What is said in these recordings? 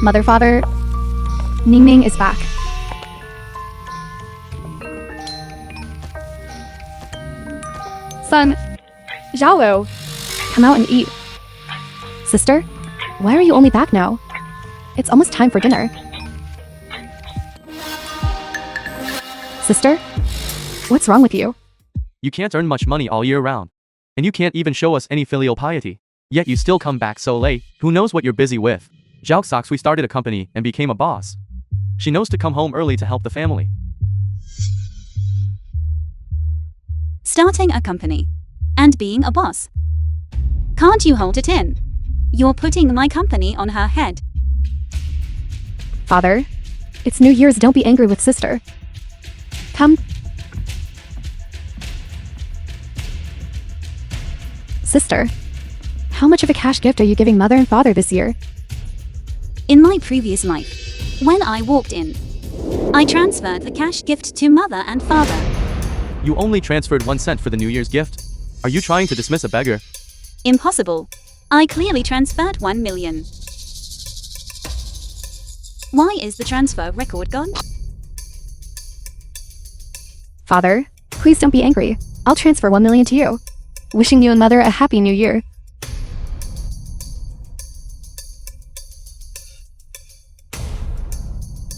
Mother, father, Ning Ning is back. Son, Zhao, come out and eat. Sister, why are you only back now? It's almost time for dinner. Sister, what's wrong with you? You can't earn much money all year round. And you can't even show us any filial piety. Yet you still come back so late. Who knows what you're busy with? Zhao Sox, we started a company and became a boss. She knows to come home early to help the family. Starting a company and being a boss. Can't you hold it in? You're putting my company on her head. Father, it's New Year's, don't be angry with sister. Come. Sister, how much of a cash gift are you giving mother and father this year? In my previous life, when I walked in, I transferred the cash gift to mother and father. You only transferred 1 cent for the New Year's gift? Are you trying to dismiss a beggar? Impossible. I clearly transferred 1 million. Why is the transfer record gone? Father, please don't be angry. I'll transfer 1 million to you. Wishing you and mother a happy new year.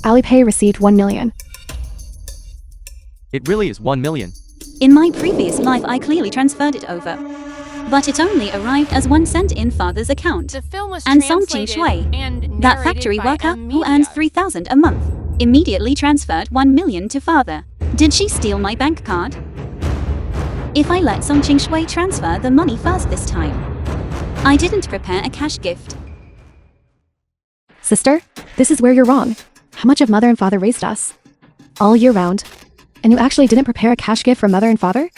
Alipay received 1 million. It really is 1 million. In my previous life, I clearly transferred it over. But it only arrived as 1 cent in father's account. The film was And Song Ching translated Shui, and that narrated factory by worker M who earns Media. 3,000 a month, immediately transferred 1 million to father. Did she steal my bank card? If I let Song Ching Shui transfer the money first this time. I didn't prepare a cash gift. Sister, this is where you're wrong. How much have mother and father raised us? All year round. And you actually didn't prepare a cash gift for mother and father?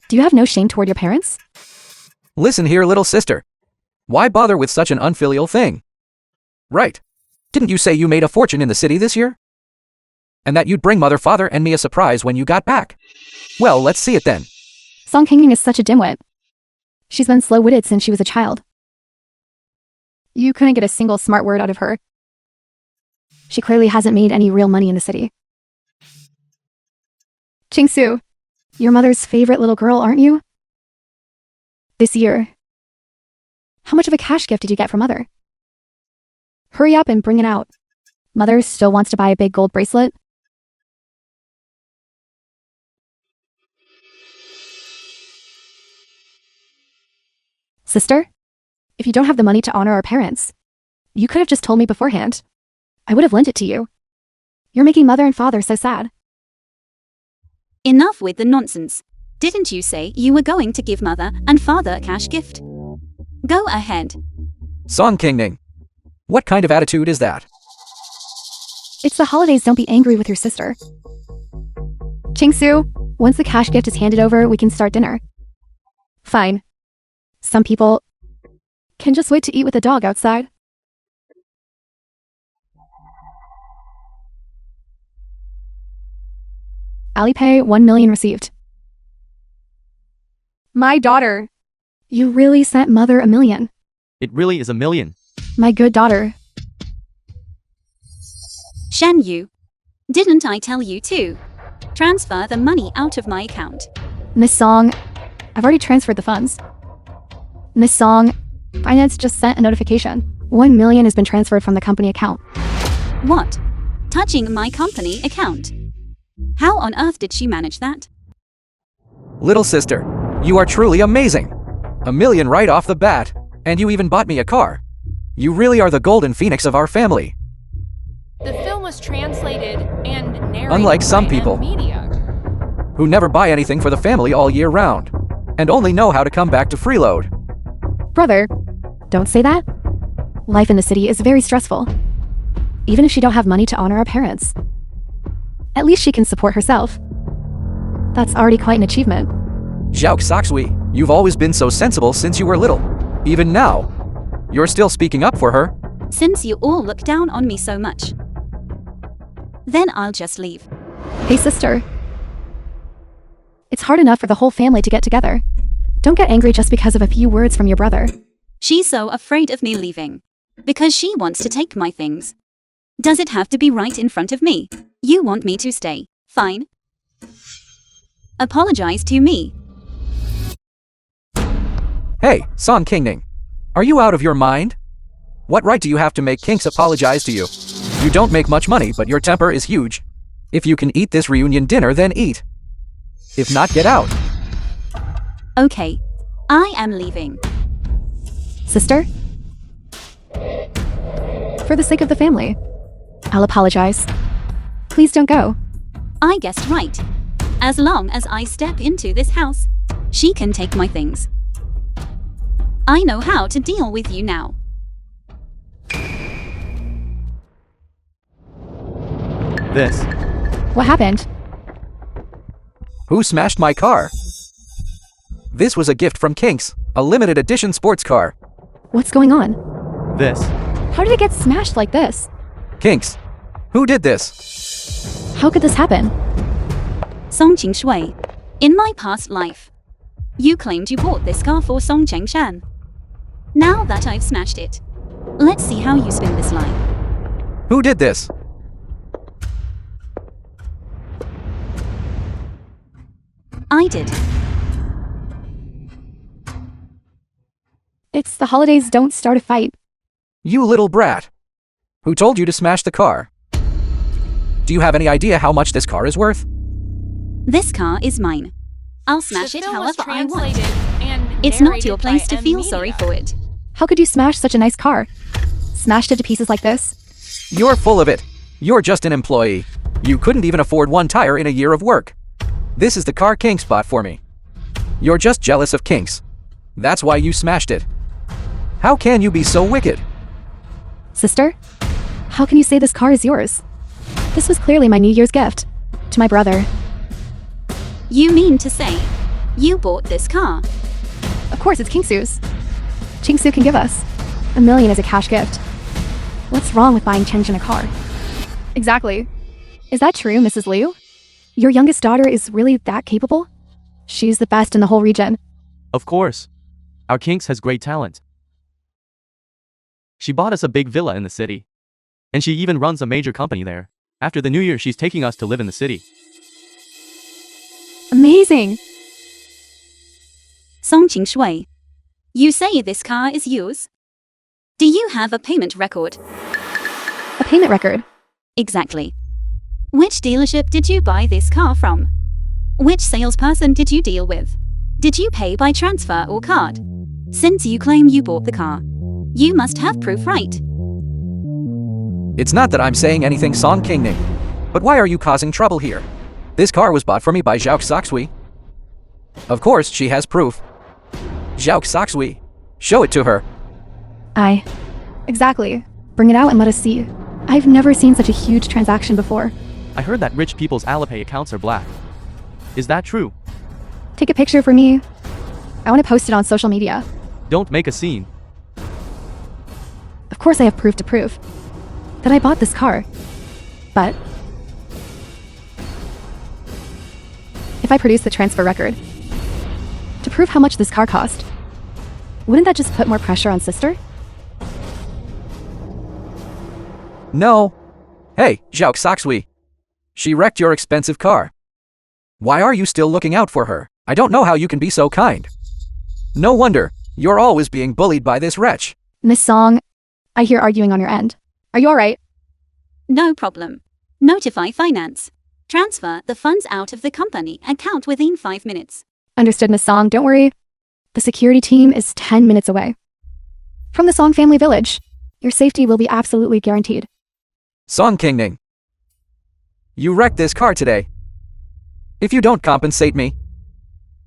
Do you have no shame toward your parents? Listen here, little sister. Why bother with such an unfilial thing? Right. Didn't you say you made a fortune in the city this year? And that you'd bring mother, father, and me a surprise when you got back? Well, let's see it then. Song Kinging is such a dimwit. She's been slow-witted since she was a child. You couldn't get a single smart word out of her. She clearly hasn't made any real money in the city. Ching-Su, your mother's favorite little girl, aren't you? This year, how much of a cash gift did you get from mother? Hurry up and bring it out. Mother still wants to buy a big gold bracelet. Sister, if you don't have the money to honor our parents, you could have just told me beforehand. I would have lent it to you. You're making mother and father so sad. Enough with the nonsense. Didn't you say you were going to give mother and father a cash gift? Go ahead. Song Kingning. What kind of attitude is that? It's the holidays, don't be angry with your sister. Ching-Su, once the cash gift is handed over, we can start dinner. Fine. Some people can just wait to eat with the dog outside. Alipay 1 million received. My daughter. You really sent mother 1 million. It really is 1 million. My good daughter. Shen Yu. Didn't I tell you to? Transfer the money out of my account. Miss Song, I've already transferred the funds. Miss Song, finance just sent a notification. 1 million has been transferred from the company account. What? Touching my company account? How on earth did she manage that? Little sister, you are truly amazing. 1 million right off the bat, and you even bought me a car. You really are the golden phoenix of our family. The film was translated and narrated Unlike some by people. M Media. Who never buy anything for the family all year round, and only know how to come back to freeload. Brother, don't say that. Life in the city is very stressful. Even if she don't have money to honor our parents. At least she can support herself. That's already quite an achievement. Zhao Soxui, you've always been so sensible since you were little. Even now, you're still speaking up for her. Since you all look down on me so much, then I'll just leave. Hey sister. It's hard enough for the whole family to get together. Don't get angry just because of a few words from your brother. She's so afraid of me leaving. Because she wants to take my things. Does it have to be right in front of me? You want me to stay? Fine. Apologize to me. Hey, Song Kingning. Are you out of your mind? What right do you have to make Kinks apologize to you? You don't make much money, but your temper is huge. If you can eat this reunion dinner, then eat. If not, get out. Okay. I am leaving. Sister? For the sake of the family, I'll apologize. Please don't go. I guessed right. As long as I step into this house, she can take my things. I know how to deal with you now. This. What happened? Who smashed my car? This was a gift from Kinks, a limited edition sports car. What's going on? This. How did it get smashed like this? Kinks, who did this? How could this happen? Song Qingshui. In my past life, you claimed you bought this car for Song Chengshan. Now that I've smashed it, let's see how you spin this line. Who did this? I did. It's the holidays, don't start a fight. You little brat. Who told you to smash the car? Do you have any idea how much this car is worth? This car is mine. I'll smash The it film was however I want. translated and It's not narrated your place by to feel Media. sorry for it. How could you smash such a nice car? Smashed it to pieces like this? You're full of it. You're just an employee. You couldn't even afford one tire in a year of work. This is the car Kinks bought for me. You're just jealous of Kinks. That's why you smashed it. How can you be so wicked? Sister? How can you say this car is yours? This was clearly my New Year's gift. To my brother. You mean to say you bought this car? Of course, it's Kingsu's. Chingsu can give us $1 million as a cash gift. What's wrong with buying Chengchen a car? Exactly. Is that true, Mrs. Liu? Your youngest daughter is really that capable? She's the best in the whole region. Of course. Our Kinks has great talent. She bought us a big villa in the city. And she even runs a major company there. After the new year, she's taking us to live in the city. Amazing! Song Qingshui. You say this car is yours? Do you have a payment record? A payment record. Exactly. Which dealership did you buy this car from? Which salesperson did you deal with? Did you pay by transfer or card? Since you claim you bought the car, you must have proof, right? It's not that I'm saying anything, Song Kingning. But why are you causing trouble here? This car was bought for me by Zhao Soxui. Of course, she has proof. Zhao Soxui. Show it to her. Exactly. Bring it out and let us see. I've never seen such a huge transaction before. I heard that rich people's Alipay accounts are black. Is that true? Take a picture for me. I want to post it on social media. Don't make a scene. Of course I have proof to prove that I bought this car. But if I produce the transfer record to prove how much this car cost, wouldn't that just put more pressure on sister? No. Hey, Zhao Soxui. She wrecked your expensive car. Why are you still looking out for her? I don't know how you can be so kind. No wonder. You're always being bullied by this wretch. Miss Song, I hear arguing on your end. Are you alright? No problem. Notify finance. Transfer the funds out of the company account within 5 minutes. Understood, Miss Song. Don't worry. The security team is 10 minutes away. From the Song family village. Your safety will be absolutely guaranteed. Song Kingning. You wrecked this car today. If you don't compensate me,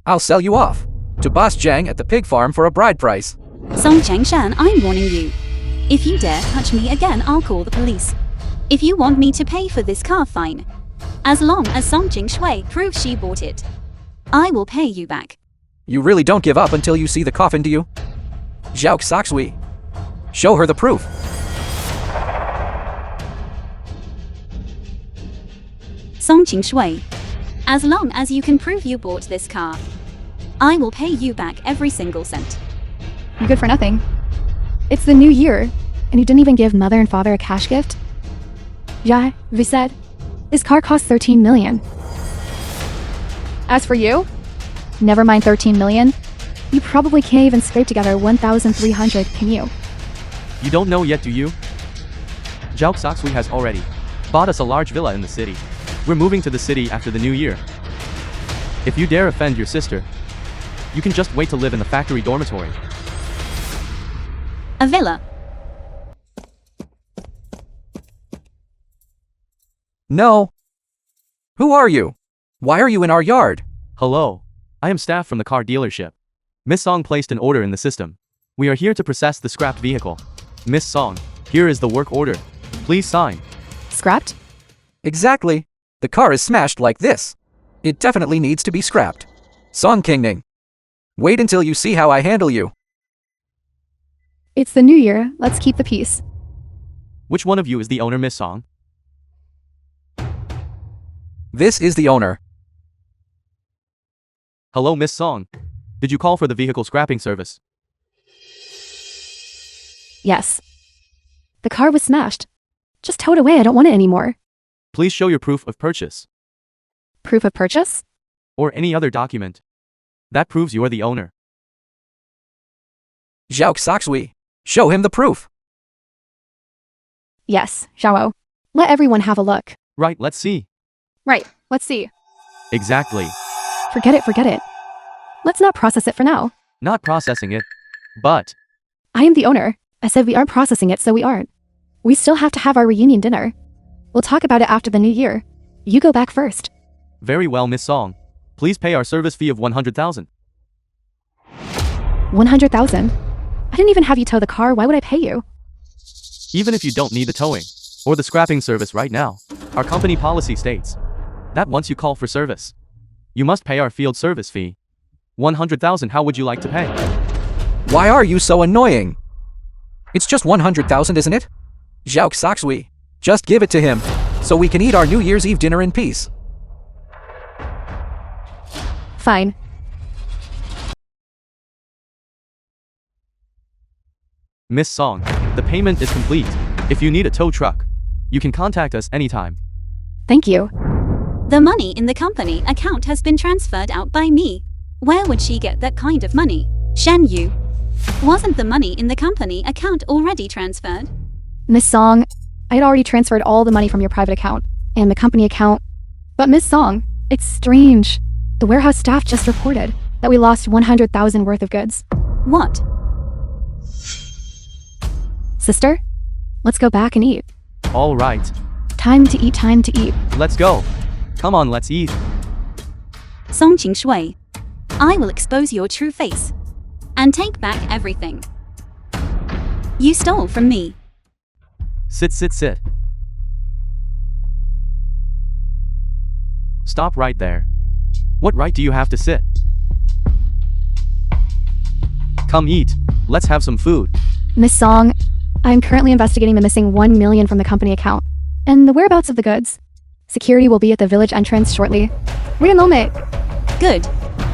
I'll sell you off to Boss Jiang at the pig farm for a bride price. Song Chengshan, I'm warning you. If you dare touch me again, I'll call the police. If you want me to pay for this car, fine. As long as Song Qingshui proves she bought it, I will pay you back. You really don't give up until you see the coffin, do you? Zhao Soxui. Show her the proof. Song Qingshui, as long as you can prove you bought this car, I will pay you back every single cent. You're good for nothing. It's the new year, and you didn't even give mother and father a cash gift? Yeah, we said. This car costs 13 million. As for you? Never mind 13 million. You probably can't even scrape together 1,300, can you? You don't know yet, do you? Zhao Soxui has already bought us a large villa in the city. We're moving to the city after the new year. If you dare offend your sister, you can just wait to live in the factory dormitory. A villa. No. Who are you? Why are you in our yard? Hello. I am staff from the car dealership. Miss Song placed an order in the system. We are here to process the scrapped vehicle. Miss Song, here is the work order. Please sign. Scrapped? Exactly. The car is smashed like this. It definitely needs to be scrapped. Song Kingning. Wait until you see how I handle you. It's the new year. Let's keep the peace. Which one of you is the owner, Miss Song? This is the owner. Hello, Miss Song. Did you call for the vehicle scrapping service? Yes. The car was smashed. Just tow it away, I don't want it anymore. Please show your proof of purchase. Proof of purchase? Or any other document that proves you are the owner. Zhao Soxui. Show him the proof. Yes, Xiao. Let everyone have a look. Right, let's see. Right, let's see. Exactly. Forget it. Let's not process it for now. Not processing it. But I am the owner. I said we aren't processing it, so we aren't. We still have to have our reunion dinner. We'll talk about it after the new year. You go back first. very well, Miss Song. Please pay our service fee of 100,000. 100,000? I didn't even have you tow the car, why would I pay you? Even if you don't need the towing or the scrapping service right now, our company policy states that once you call for service, you must pay our field service fee. 100,000. How would you like to pay? Why are you so annoying? It's just 100,000, isn't it? Zhao Soxui. Just give it to him, so we can eat our New Year's Eve dinner in peace. Fine. Miss Song, the payment is complete. If you need a tow truck, you can contact us anytime. Thank you. The money in the company account has been transferred out by me. Where would she get that kind of money? Shan Yu. Wasn't the money in the company account already transferred? Miss Song, I had already transferred all the money from your private account and the company account. But Miss Song, it's strange. The warehouse staff just reported that we lost 100,000 worth of goods. What? Sister, let's go back and eat. All right, Time to eat, time to eat. let's go. Come on, let's eat. Song Shui. I will expose your true face and take back everything you stole from me. Sit, sit, sit. Stop right there. What right do you have to sit? Come eat. Let's have some food. Miss Song, I am currently investigating the missing 1 million from the company account and the whereabouts of the goods. Security will be at the village entrance shortly. Wait a moment. Good.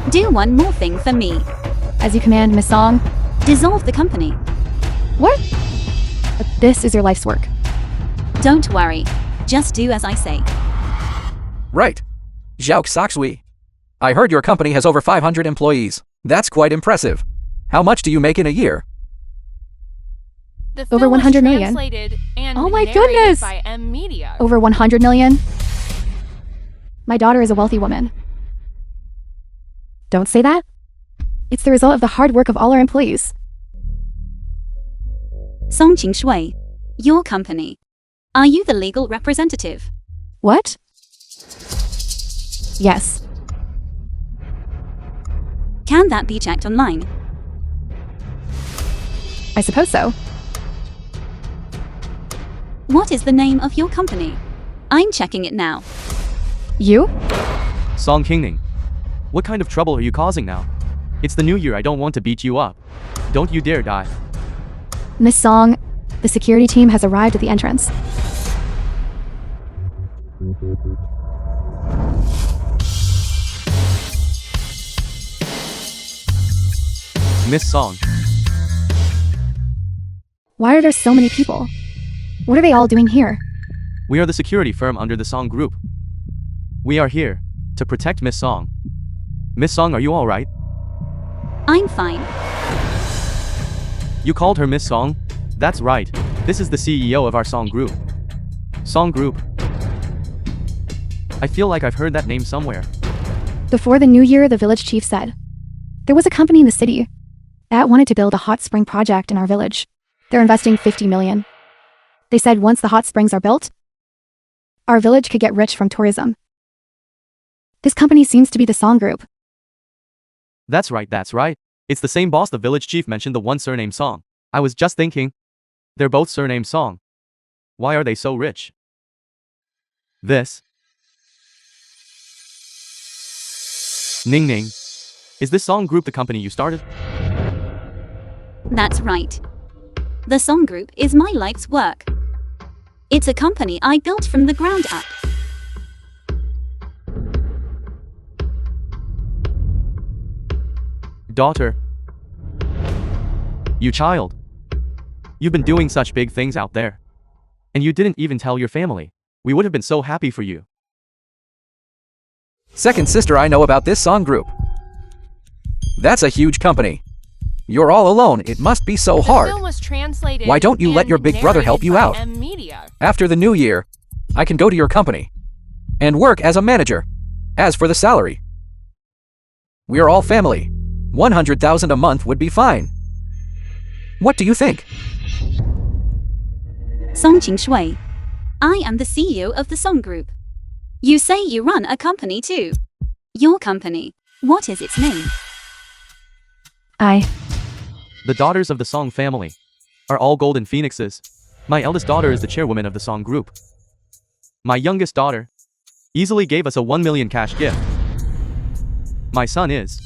Do one more thing for me. As you command, Miss Song. Dissolve the company. What? But this is your life's work. Don't worry. Just do as I say. Right. Zhao Soxui. I heard your company has over 500 employees. That's quite impressive. How much do you make in a year? The Over film was 100 million. translated and Oh my narrated goodness! by M Media. Over 100 million? My daughter is a wealthy woman. Don't say that. It's the result of the hard work of all our employees. Song Shui. Your company. Are you the legal representative? What? Yes. Can that be checked online? I suppose so. What is the name of your company? I'm checking it now. You? Song Kingning. What kind of trouble are you causing now? It's the new year, I don't want to beat you up. Don't you dare die. Miss Song, the security team has arrived at the entrance. Miss Song, Why are there so many people? What are they all doing here? We are the security firm under the Song Group. We are here to protect Miss Song. Miss Song, are you alright? I'm fine. You called her Miss Song? That's right. This is the CEO of our Song Group. Song Group. I feel like I've heard that name somewhere. Before the new year, the village chief said, there was a company in the city that wanted to build a hot spring project in our village. They're investing 50 million. They said once the hot springs are built, our village could get rich from tourism. This company seems to be the Song Group. That's right, that's right. It's the same boss the village chief mentioned, the one surname Song. I was just thinking, they're both surname Song. Why are they so rich? This. Ning Ning. Is this Song Group the company you started? That's right. The Song Group is my life's work. It's a company I built from the ground up. Daughter. You child. You've been doing such big things out there. And you didn't even tell your family. We would have been so happy for you. Second sister, I know about this Song Group. That's a huge company. You're all alone, it must be so hard. The film was translated. Why don't you let your big brother help you out? After the new year, I can go to your company and work as a manager. As for the salary, we're all family. 100,000 a month would be fine. What do you think? Song Shui. I am the CEO of the Song Group. You say you run a company too. Your company. What is its name? The daughters of the Song family are all golden phoenixes. My eldest daughter is the chairwoman of the Song Group. My youngest daughter easily gave us a 1 million cash gift. My son is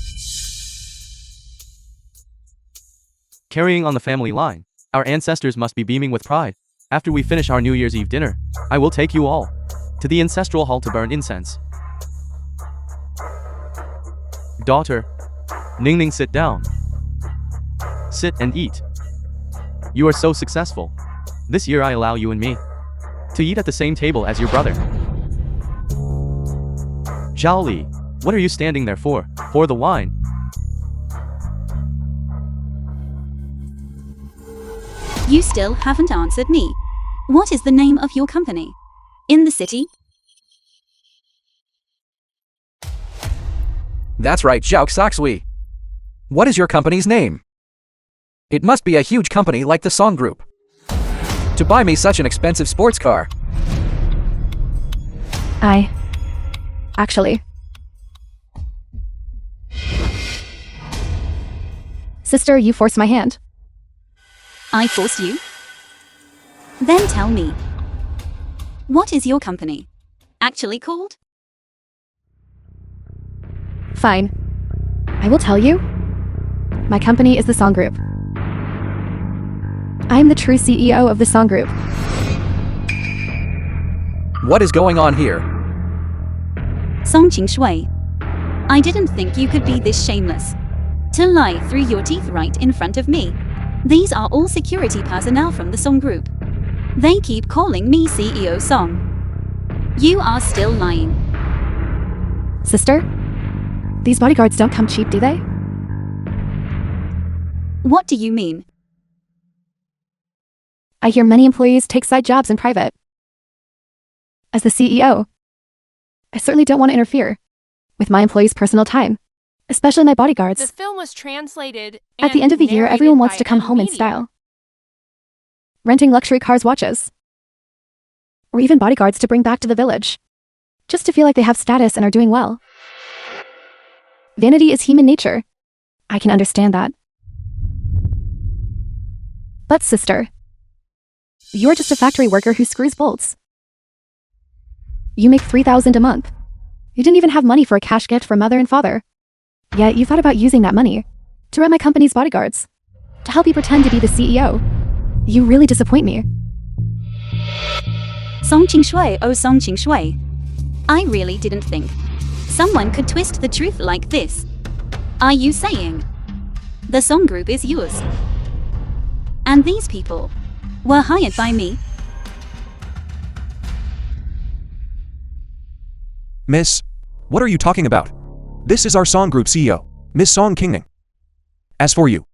carrying on the family line. Our ancestors must be beaming with pride. After we finish our New Year's Eve dinner, I will take you all to the ancestral hall to burn incense. Daughter, Ning Ning, sit down. Sit and eat. You are so successful. This year I allow you and me to eat at the same table as your brother. Zhao Li, what are you standing there for? Pour the wine. You still haven't answered me. What is the name of your company? In the city? That's right, Zhao Soxui. What is your company's name? It must be a huge company like the Song Group. To buy me such an expensive sports car. Actually. Sister, you forced my hand. I forced you? Then tell me. What is your company actually called? Fine. I will tell you. My company is the Song Group. I'm the true CEO of the Song Group. What is going on here? Song Shui. I didn't think you could be this shameless. To lie through your teeth right in front of me. These are all security personnel from the Song Group. They keep calling me CEO Song. You are still lying. Sister, these bodyguards don't come cheap, do they? What do you mean? I hear many employees take side jobs in private. As the CEO, I certainly don't want to interfere with my employees' personal time, especially my bodyguards. The film was translated. At the end of the year, everyone wants to come home in style. Renting luxury cars, watches, or even bodyguards to bring back to the village, just to feel like they have status and are doing well. Vanity is human nature. I can understand that. But sister, you're just a factory worker who screws bolts. You make 3,000 a month. You didn't even have money for a cash gift for mother and father. Yet you thought about using that money to rent my company's bodyguards, to help you pretend to be the CEO. You really disappoint me. Song Shui, oh Song Shui. I really didn't think someone could twist the truth like this. Are you saying the Song Group is yours? And these people were hired by me? Miss, what are you talking about? This is our song group CEO, Miss Song Kingning. As for you,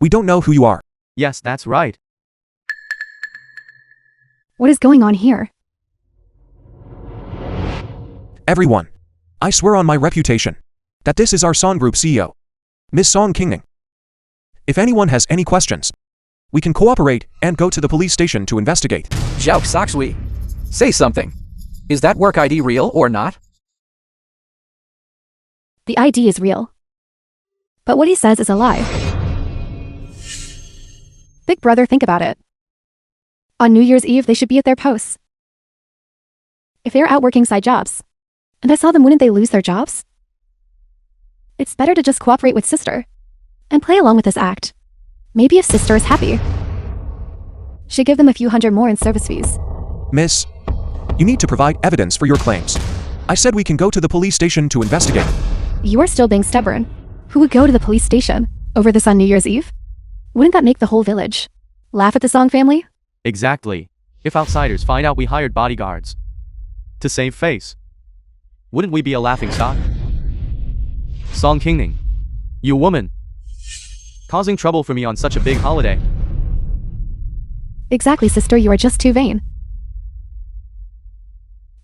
we don't know who you are. Yes, that's right. What is going on here? Everyone, I swear on my reputation that this is our song group CEO, Miss Song Kingning. If anyone has any questions, we can cooperate and go to the police station to investigate. Zhao Soxui, say something. Is that work ID real or not? The ID is real. But what he says is a lie. Big brother, think about it. On New Year's Eve, they should be at their posts. If they're out working side jobs, and I saw them, wouldn't they lose their jobs? It's better to just cooperate with sister and play along with this act. Maybe if sister is happy, she'd give them a few hundred more in service fees. Miss, you need to provide evidence for your claims. I said we can go to the police station to investigate. You are still being stubborn. Who would go to the police station over this on New Year's Eve? Wouldn't that make the whole village laugh at the Song family? Exactly. If outsiders find out we hired bodyguards to save face, wouldn't we be a laughing stock? Song Kingning, you woman, causing trouble for me on such a big holiday. Exactly, sister, you are just too vain.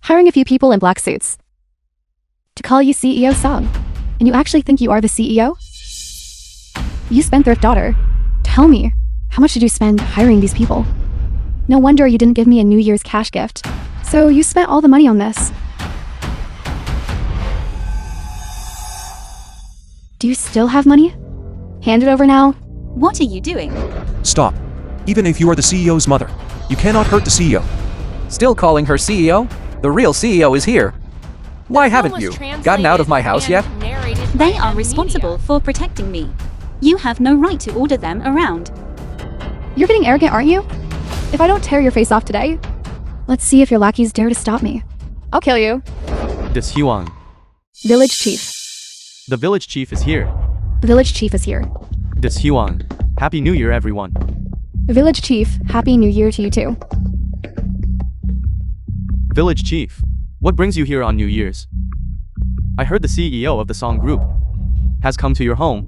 Hiring a few people in black suits to call you CEO Song, and you actually think you are the CEO? You spendthrift daughter, tell me, how much did you spend hiring these people? No wonder you didn't give me a New Year's cash gift. So you spent all the money on this. Do you still have money? Hand it over now. What are you doing? Stop. Even if you are the CEO's mother, you cannot hurt the CEO. Still calling her CEO? The real CEO is here. Why haven't you gotten out of my house yet? They are responsible for protecting me. You have no right to order them around. You're getting arrogant, aren't you? If I don't tear your face off today, let's see if your lackeys dare to stop me. I'll kill you. This Huang, Village Chief. the village chief is here. The Village Chief is here. This Huang, Happy New Year everyone. Village Chief, Happy New Year to you too. Village Chief, what brings you here on New Year's? I heard the CEO of the Song Group has come to your home.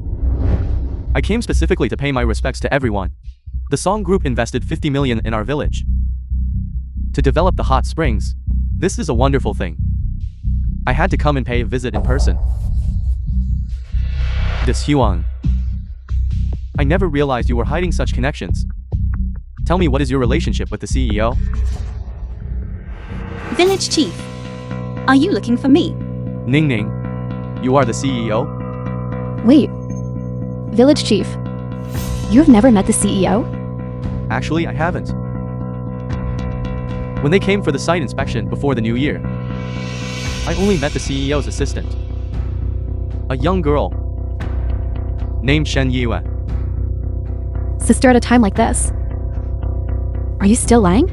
I came specifically to pay my respects to everyone. The Song Group invested 50 million in our village to develop the hot springs. This is a wonderful thing. I had to come and pay a visit in person. This Huang, I never realized you were hiding such connections. Tell me, what is your relationship with the CEO? Village Chief, are you looking for me? Ning Ning, you are the CEO? Wait. Village Chief, you have never met the CEO? Actually, I haven't. When they came for the site inspection before the new year, I only met the CEO's assistant, a young girl named Shen Yue. Sister, at a time like this, are you still lying?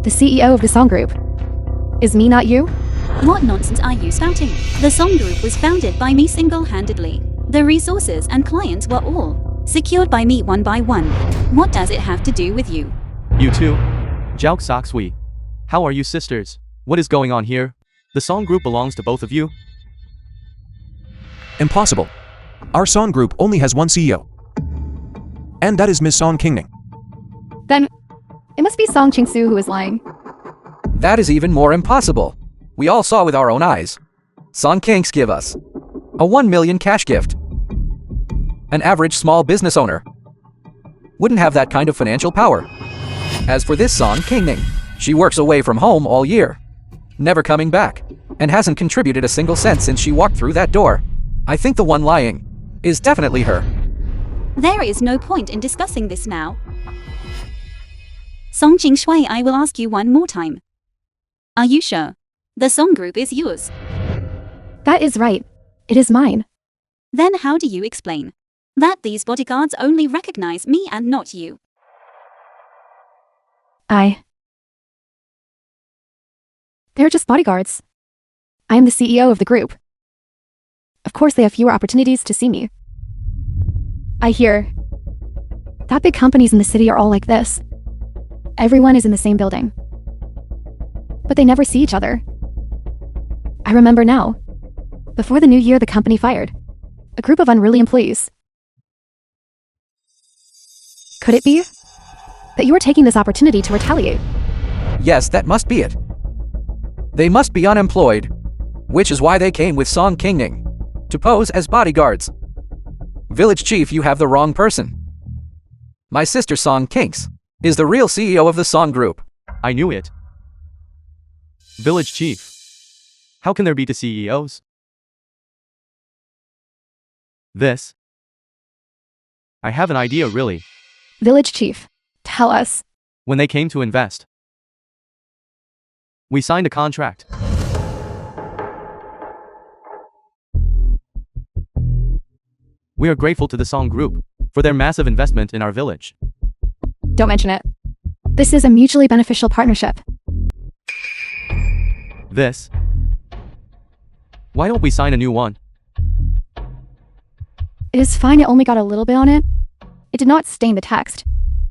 The CEO of the Song Group is me, not you? What nonsense are you spouting? The Song Group was founded by me single-handedly. The resources and clients were all secured by me one by one. What does it have to do with you? You too? Jiao Soxui. How are you sisters? What is going on here? The Song Group belongs to both of you? Impossible. Our song group only has one CEO. And that is Miss Song Kingning. Then, it must be Song Ching-su who is lying. That is even more impossible. We all saw with our own eyes. Song Kings give us a 1 million cash gift. An average small business owner wouldn't have that kind of financial power. As for this Song Kingning, she works away from home all year, never coming back, and hasn't contributed a single cent since she walked through that door. I think the one lying is definitely her. There is no point in discussing this now. Song Jingshui, I will ask you one more time. Are you sure the Song Group is yours? That is right. It is mine. Then how do you explain that these bodyguards only recognize me and not you? They're just bodyguards. I am the CEO of the group. Of course, they have fewer opportunities to see me. I hear that big companies in the city are all like this. Everyone is in the same building, but they never see each other. I remember now. Before the new year, the company fired a group of unruly employees. Could it be that you were taking this opportunity to retaliate? Yes, that must be it. They must be unemployed, which is why they came with Song Kingning to pose as bodyguards. Village Chief, you have the wrong person. My sister Song Kinks is the real CEO of the Song Group. I knew it. Village Chief. How can there be two CEOs? This? I have an idea, really. Village Chief, tell us. When they came to invest, we signed a contract. We are grateful to the Song Group for their massive investment in our village. Don't mention it. This is a mutually beneficial partnership. This? Why don't we sign a new one? It is fine, it only got a little bit on it. It did not stain the text.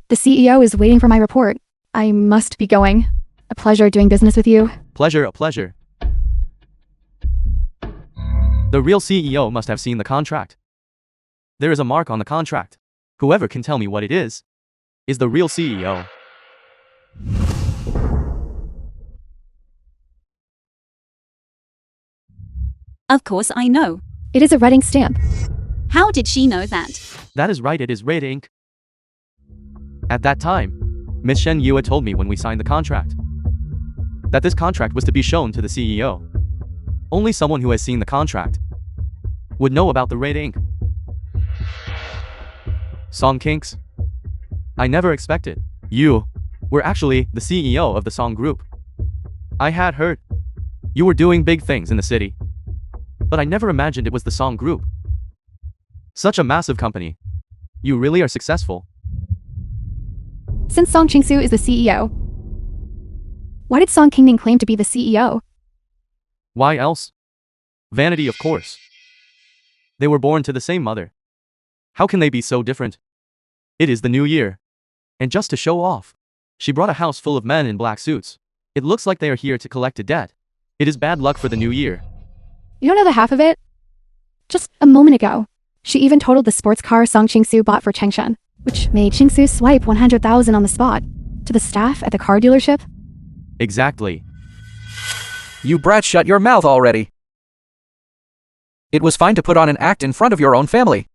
The CEO is waiting for my report. I must be going. A pleasure doing business with you. Pleasure, a pleasure. The real CEO must have seen the contract. There is a mark on the contract. Whoever can tell me what it is the real CEO. Of course I know. It is a red ink stamp. How did she know that? That is right, it is red ink. At that time, Miss Shen Yue told me when we signed the contract that this contract was to be shown to the CEO. Only someone who has seen the contract would know about the red ink. Song Kinks, I never expected you were actually the CEO of the Song Group. I had heard you were doing big things in the city, but I never imagined it was the Song Group. Such a massive company. You really are successful. Since Song Qingsu is the CEO, why did Song Kingning claim to be the CEO? Why else? Vanity, of course. They were born to the same mother. How can they be so different? It is the new year. And just to show off, she brought a house full of men in black suits. It looks like they are here to collect a debt. It is bad luck for the new year. You don't know the half of it? Just a moment ago, she even totaled the sports car Song Qingsu bought for Chengshen, which made Qingsu swipe 100,000 on the spot to the staff at the car dealership. Exactly. You brat, shut your mouth already. It was fine to put on an act in front of your own family.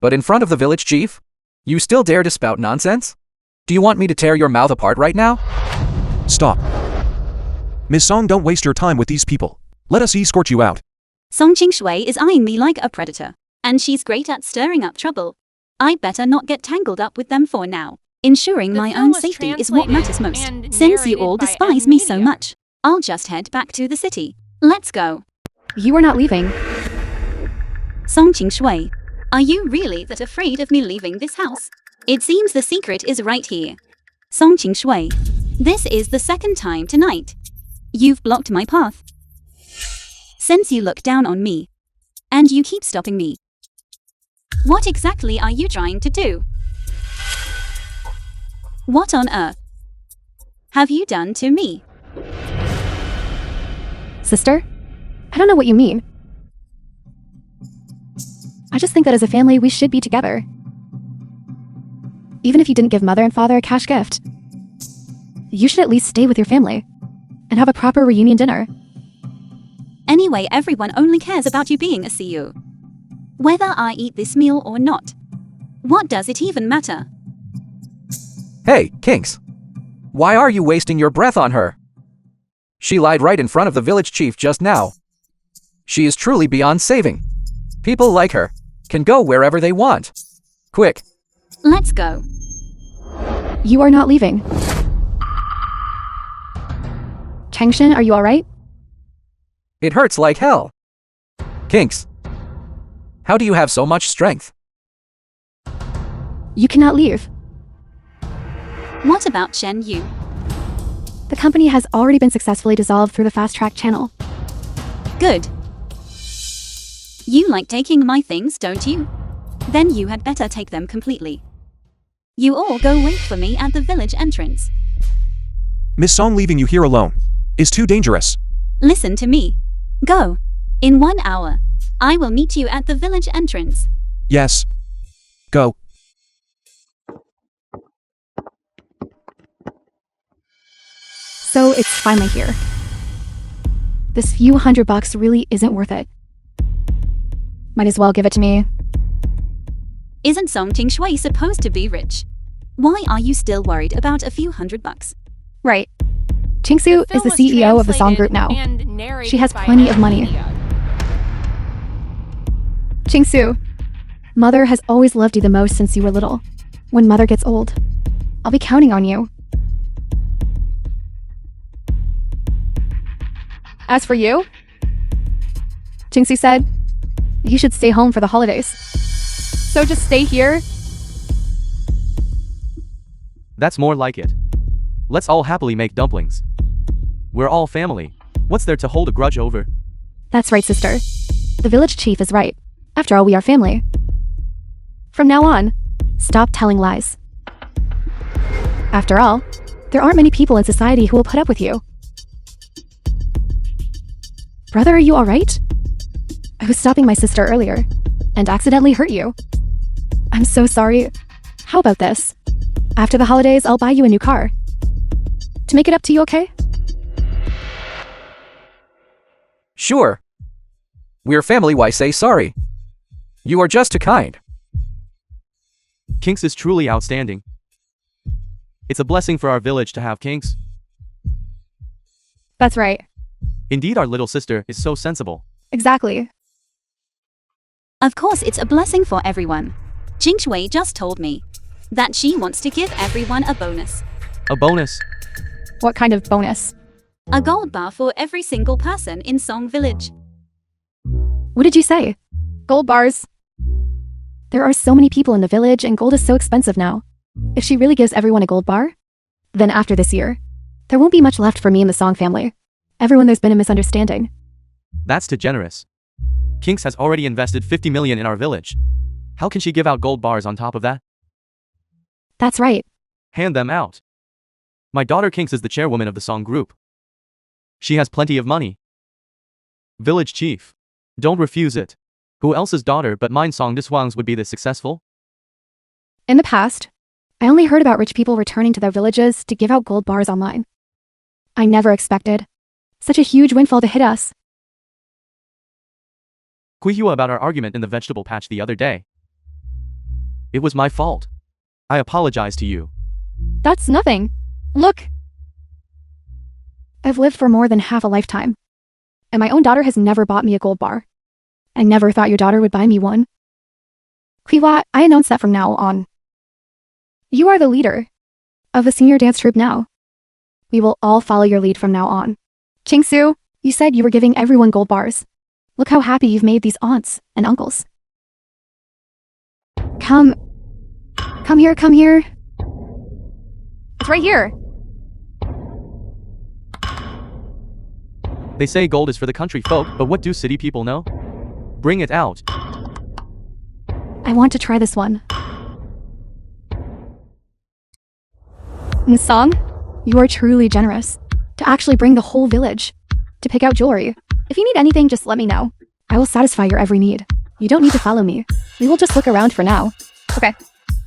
But in front of the village chief? You still dare to spout nonsense? Do you want me to tear your mouth apart right now? Stop. Ms. Song, don't waste your time with these people. Let us escort you out. Song Qingshui is eyeing me like a predator, and she's great at stirring up trouble. I'd better not get tangled up with them for now. Ensuring The my film own was safety is what matters most. translated and Since you narrated all by despise me so Media. much, I'll just head back to the city. Let's go. You are not leaving. Song Qingshui, are you really that afraid of me leaving this house? It seems the secret is right here. Song Qingshui, this is the second time tonight. You've blocked my path. Since you look down on me, and you keep stopping me. What exactly are you trying to do? What on earth have you done to me? Sister? I don't know what you mean. I just think that as a family, we should be together. Even if you didn't give mother and father a cash gift, you should at least stay with your family and have a proper reunion dinner. Anyway, everyone only cares about you being a CEO. Whether I eat this meal or not. What does it even matter? Hey, Kinks. Why are you wasting your breath on her? She lied right in front of the village chief just now. She is truly beyond saving. People like her can go wherever they want. Quick. Let's go. You are not leaving. Chengshen, are you alright? It hurts like hell. Kinks. How do you have so much strength? You cannot leave. What about Shen Yu? The company has already been successfully dissolved through the fast-track channel. Good. You like taking my things, don't you? Then you had better take them completely. You all go wait for me at the village entrance. Ms. Song, leaving you here alone is too dangerous. Listen to me. Go. In 1 hour. I will meet you at the village entrance. Yes. Go. So it's finally here. This few $100 really isn't worth it. Might as well give it to me. Isn't Song Shui supposed to be rich? Why are you still worried about a few $100? Right. Chingsu is the CEO of the song group now. She has plenty of money. Chingsu, Mother has always loved you the most since you were little. When Mother gets old, I'll be counting on you. As for you, Chingsu said, you should stay home for the holidays. So just stay here. That's more like it. Let's all happily make dumplings. We're all family. What's there to hold a grudge over? That's right, sister. The village chief is right. After all, we are family. From now on, stop telling lies. After all, there aren't many people in society who will put up with you. Brother, are you alright? I was stopping my sister earlier and accidentally hurt you. I'm so sorry. How about this? After the holidays, I'll buy you a new car. To make it up to you, okay? Sure. We're family, why say sorry? You are just too kind. Kinks is truly outstanding. It's a blessing for our village to have Kinks. That's right. Indeed, our little sister is so sensible. Exactly. Of course, it's a blessing for everyone. Shui just told me that she wants to give everyone a bonus. A bonus? What kind of bonus? A gold bar for every single person in Song Village. What did you say? Gold bars? There are so many people in the village and gold is so expensive now. If she really gives everyone a gold bar, then after this year, there won't be much left for me and the Song family. Everyone, there's been a misunderstanding. That's too generous. Kinks has already invested 50 million in our village. How can she give out gold bars on top of that? That's right. Hand them out. My daughter Kinks is the chairwoman of the Song group. She has plenty of money. Village chief. Don't refuse it. Who else's daughter but mine Song Diswang's would be this successful? In the past, I only heard about rich people returning to their villages to give out gold bars online. I never expected such a huge windfall to hit us. Kuihua about our argument in the vegetable patch the other day. It was my fault. I apologize to you. That's nothing. Look. I've lived for more than half a lifetime, and my own daughter has never bought me a gold bar. I never thought your daughter would buy me one. Kuihua, I announce that from now on. You are the leader of the senior dance troupe now. We will all follow your lead from now on. Chingsu, you said you were giving everyone gold bars. Look how happy you've made these aunts and uncles. Come here, come here. It's right here. They say gold is for the country folk, but what do city people know? Bring it out. I want to try this one. Song, you are truly generous to actually bring the whole village to pick out jewelry. If you need anything, just let me know. I will satisfy your every need. You don't need to follow me. We will just look around for now. Okay.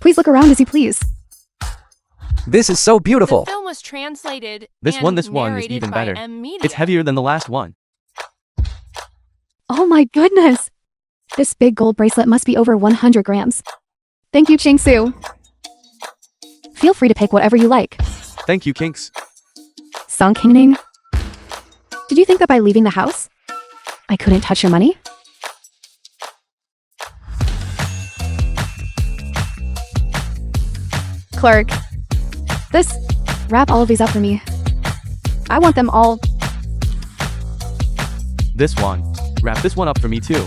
Please look around as you please. This is so beautiful. The film was translated This and one is narrated even by better. Media. It's heavier than the last one. Oh my goodness. This big gold bracelet must be over 100 grams. Thank you, Chingsu. Feel free to pick whatever you like. Thank you, Kinks. Song Kingning, did you think that by leaving the house, I couldn't touch your money? Clerk, wrap all of these up for me. I want them all. This one. Wrap this one up for me too.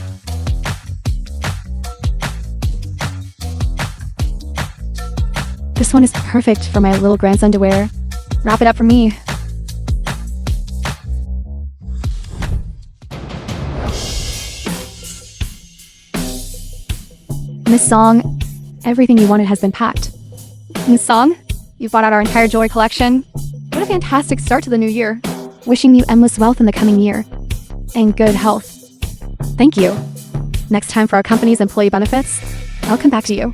This one is perfect for my little grandson to wear. Wrap it up for me. Miss Song, everything you wanted has been packed. Miss Song, you bought out our entire jewelry collection. What a fantastic start to the new year. Wishing you endless wealth in the coming year. and good health. Thank you. Next time for our company's employee benefits, I'll come back to you.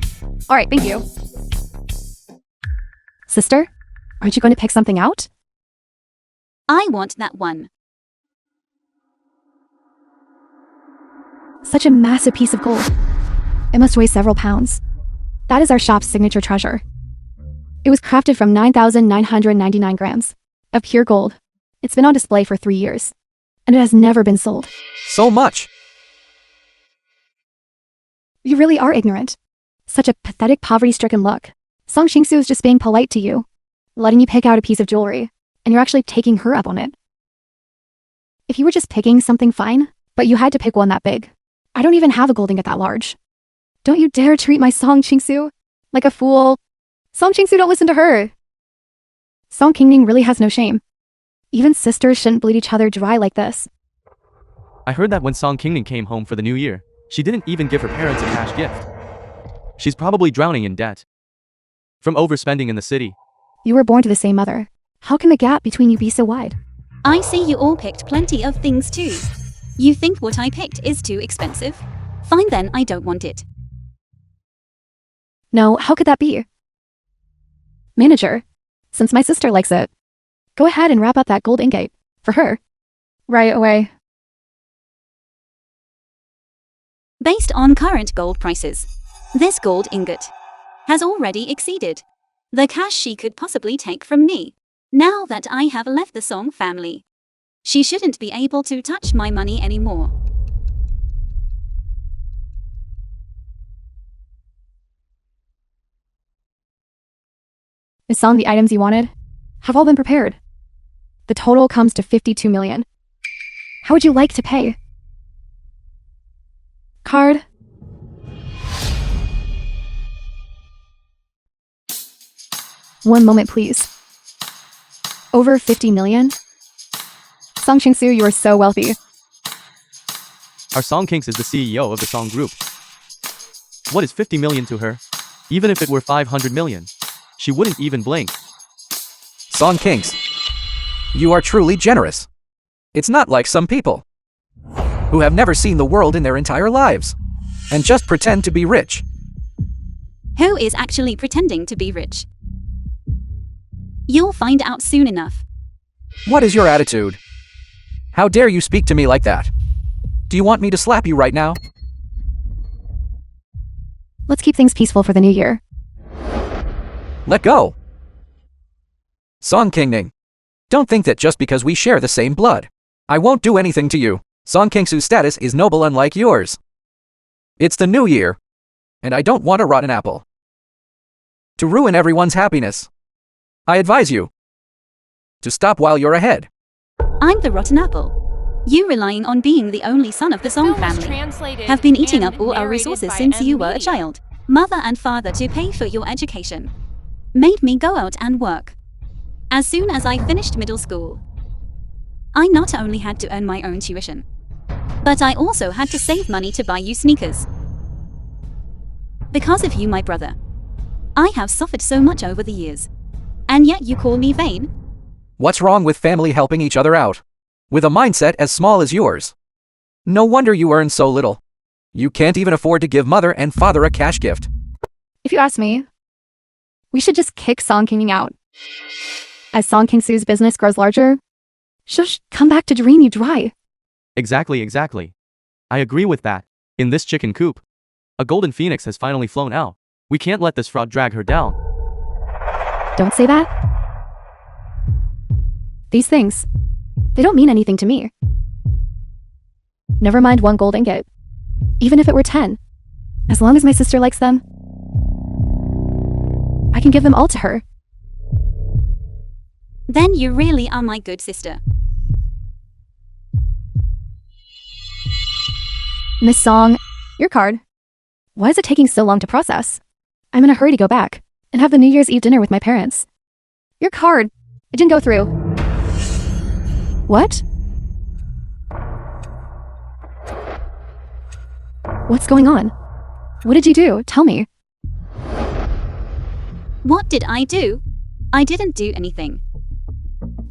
All right, thank you. Sister, aren't you going to pick something out? I want that one. Such a massive piece of gold. It must weigh several pounds. That is our shop's signature treasure. It was crafted from 9,999 grams of pure gold. It's been on display for 3 years, and it has never been sold. So much. You really are ignorant. Such a pathetic, poverty-stricken look. Song Shingsu is just being polite to you, letting you pick out a piece of jewelry, and you're actually taking her up on it. If you were just picking something fine, but you had to pick one that big. I don't even have a gold ingot that large. Don't you dare treat my Song Shingsu like a fool. Song Shingsu, don't listen to her. Song Qingning really has no shame. Even sisters shouldn't bleed each other dry like this. I heard that when Song Qingning came home for the new year, she didn't even give her parents a cash gift. She's probably drowning in debt from overspending in the city. You were born to the same mother. How can the gap between you be so wide? I see you all picked plenty of things too. You think what I picked is too expensive? Fine then, I don't want it. No, how could that be? Manager, since my sister likes it, go ahead and wrap up that gold ingot for her. Right away. Based on current gold prices, this gold ingot has already exceeded the cash she could possibly take from me. Now that I have left the Song family, she shouldn't be able to touch my money anymore. Is Song the items you wanted? Have all been prepared. The total comes to 52 million. How would you like to pay? Card? One moment, please. Over 50 million? Song Shingsu, you are so wealthy. Our Song Kings is the CEO of the Song Group. What is 50 million to her? Even if it were 500 million, she wouldn't even blink. Song Kings, you are truly generous. It's not like some people who have never seen the world in their entire lives and just pretend to be rich. Who is actually pretending to be rich? You'll find out soon enough. What is your attitude? How dare you speak to me like that? Do you want me to slap you right now? Let's keep things peaceful for the new year. Let go. Song Qingning, don't think that just because we share the same blood, I won't do anything to you. Song Kingsu's status is noble unlike yours. It's the new year, and I don't want a rotten apple to ruin everyone's happiness. I advise you to stop while you're ahead. I'm the rotten apple. You, relying on being the only son of the Song Film was family, translated have been eating and up all our narrated resources by since you M. were a Media. child. Mother and father to pay for your education made me go out and work. As soon as I finished middle school, I not only had to earn my own tuition, but I also had to save money to buy you sneakers. Because of you, my brother, I have suffered so much over the years. And yet you call me vain? What's wrong with family helping each other out? With a mindset as small as yours. No wonder you earn so little. You can't even afford to give mother and father a cash gift. If you ask me, we should just kick Song Qingning out. As Song Kingsu's business grows larger, she'll come back to drain you dry. Exactly. I agree with that. In this chicken coop, a golden phoenix has finally flown out. We can't let this fraud drag her down. Don't say that. These things, they don't mean anything to me. Never mind one gold ingot. Even if it were 10. As long as my sister likes them, I can give them all to her. Then you really are my good sister. Miss Song, your card. Why is it taking so long to process? I'm in a hurry to go back and have the New Year's Eve dinner with my parents. Your card, it didn't go through. What? What's going on? What did you do? Tell me. What did I do? I didn't do anything.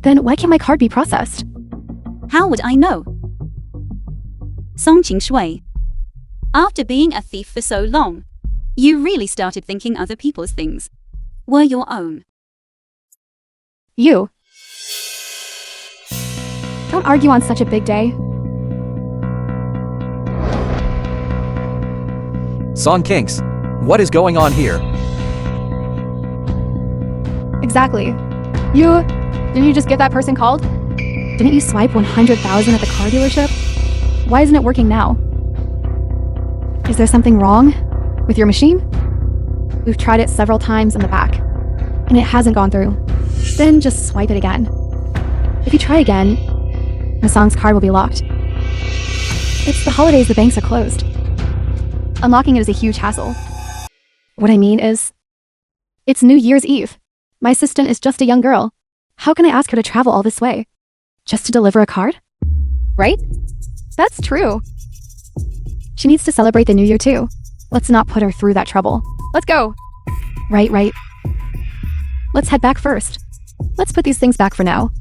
Then why can't my card be processed? How would I know? Song Shui. After being a thief for so long, you really started thinking other people's things were your own. You. Don't argue on such a big day. Song Kinks. What is going on here? Exactly. Didn't you just get that person called? Didn't you swipe 100,000 at the car dealership? Why isn't it working now? Is there something wrong with your machine? We've tried it several times in the back, and it hasn't gone through. Then just swipe it again. If you try again, Song's card will be locked. It's the holidays, the banks are closed. Unlocking it is a huge hassle. What I mean is, it's New Year's Eve. My assistant is just a young girl. How can I ask her to travel all this way? Just to deliver a card? Right? That's true. She needs to celebrate the new year too. Let's not put her through that trouble. Let's go. Right. Let's head back first. Let's put these things back for now.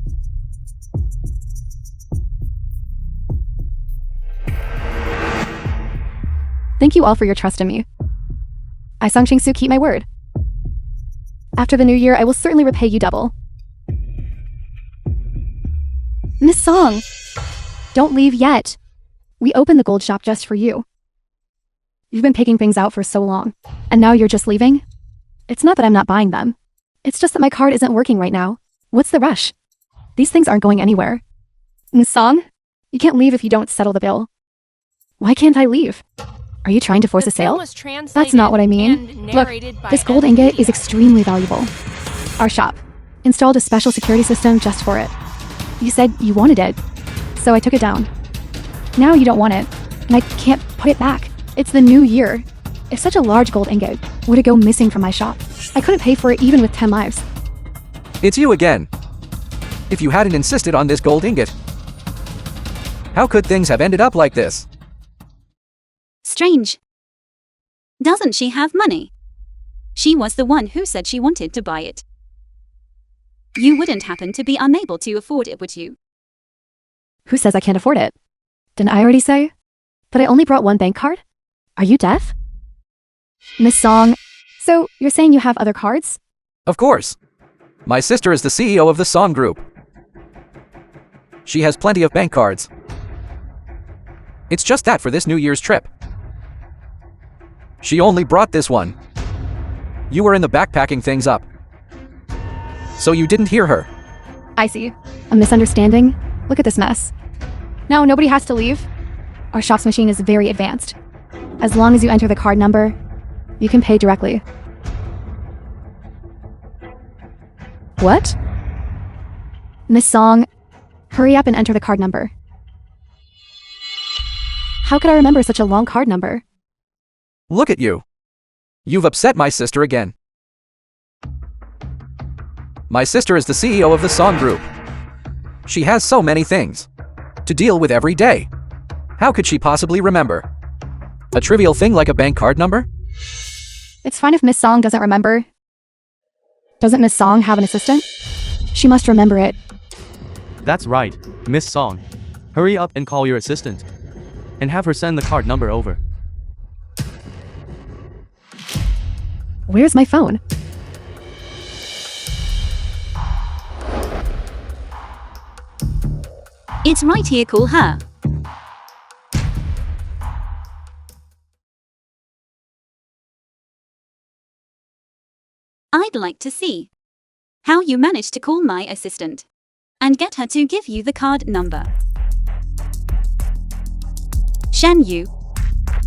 Thank you all for your trust in me. I, Song Ching-soo, keep my word. After the new year, I will certainly repay you double. Miss Song, don't leave yet. We opened the gold shop just for you. You've been picking things out for so long, and now you're just leaving? It's not that I'm not buying them. It's just that my card isn't working right now. What's the rush? These things aren't going anywhere. Miss Song, you can't leave if you don't settle the bill. Why can't I leave? Are you trying to force a sale? That's not what I mean. Look, this gold ingot is extremely valuable. Our shop installed a special security system just for it. You said you wanted it, so I took it down. Now you don't want it, and I can't put it back. It's the new year. If such a large gold ingot were to go missing from my shop, I couldn't pay for it even with 10 lives. It's you again. If you hadn't insisted on this gold ingot, how could things have ended up like this? Strange. Doesn't she have money? She was the one who said she wanted to buy it. You wouldn't happen to be unable to afford it, would you? Who says I can't afford it? Didn't I already say? But I only brought one bank card? Are you deaf? Miss Song, so you're saying you have other cards? Of course. My sister is the CEO of the Song Group. She has plenty of bank cards. It's just that for this New Year's trip. She only brought this one. You were in the back packing things up, so you didn't hear her. I see. A misunderstanding? Look at this mess. Now nobody has to leave. Our shop's machine is very advanced. As long as you enter the card number, you can pay directly. What? Miss Song, hurry up and enter the card number. How could I remember such a long card number? Look at you. You've upset my sister again. My sister is the CEO of the Song Group. She has so many things to deal with every day. How could she possibly remember a trivial thing like a bank card number? It's fine if Miss Song doesn't remember. Doesn't Miss Song have an assistant? She must remember it. That's right, Miss Song. Hurry up and call your assistant. And have her send the card number over. Where's my phone? It's right here, call her. I'd like to see how you managed to call my assistant and get her to give you the card number. Shan Yu,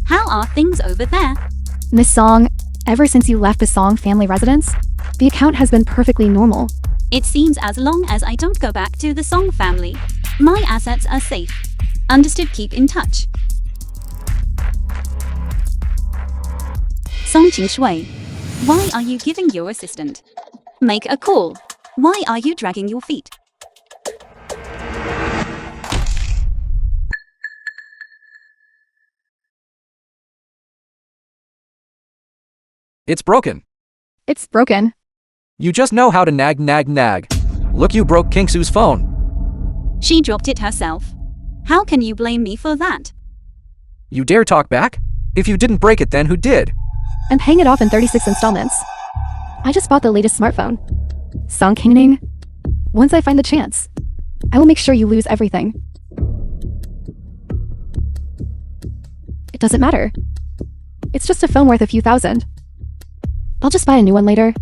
how are things over there? Miss Song, ever since you left the Song family residence, the account has been perfectly normal. It seems as long as I don't go back to the Song family, my assets are safe. Understood, keep in touch. Song Shui, why are you giving your assistant? Make a call. Why are you dragging your feet? It's broken. It's broken. You just know how to nag. Look, you broke Kingsu's phone. She dropped it herself. How can you blame me for that? You dare talk back? If you didn't break it, then who did? I'm paying it off in 36 installments. I just bought the latest smartphone. Song Kingning. Once I find the chance, I will make sure you lose everything. It doesn't matter. It's just a phone worth a few thousand. I'll just buy a new one later.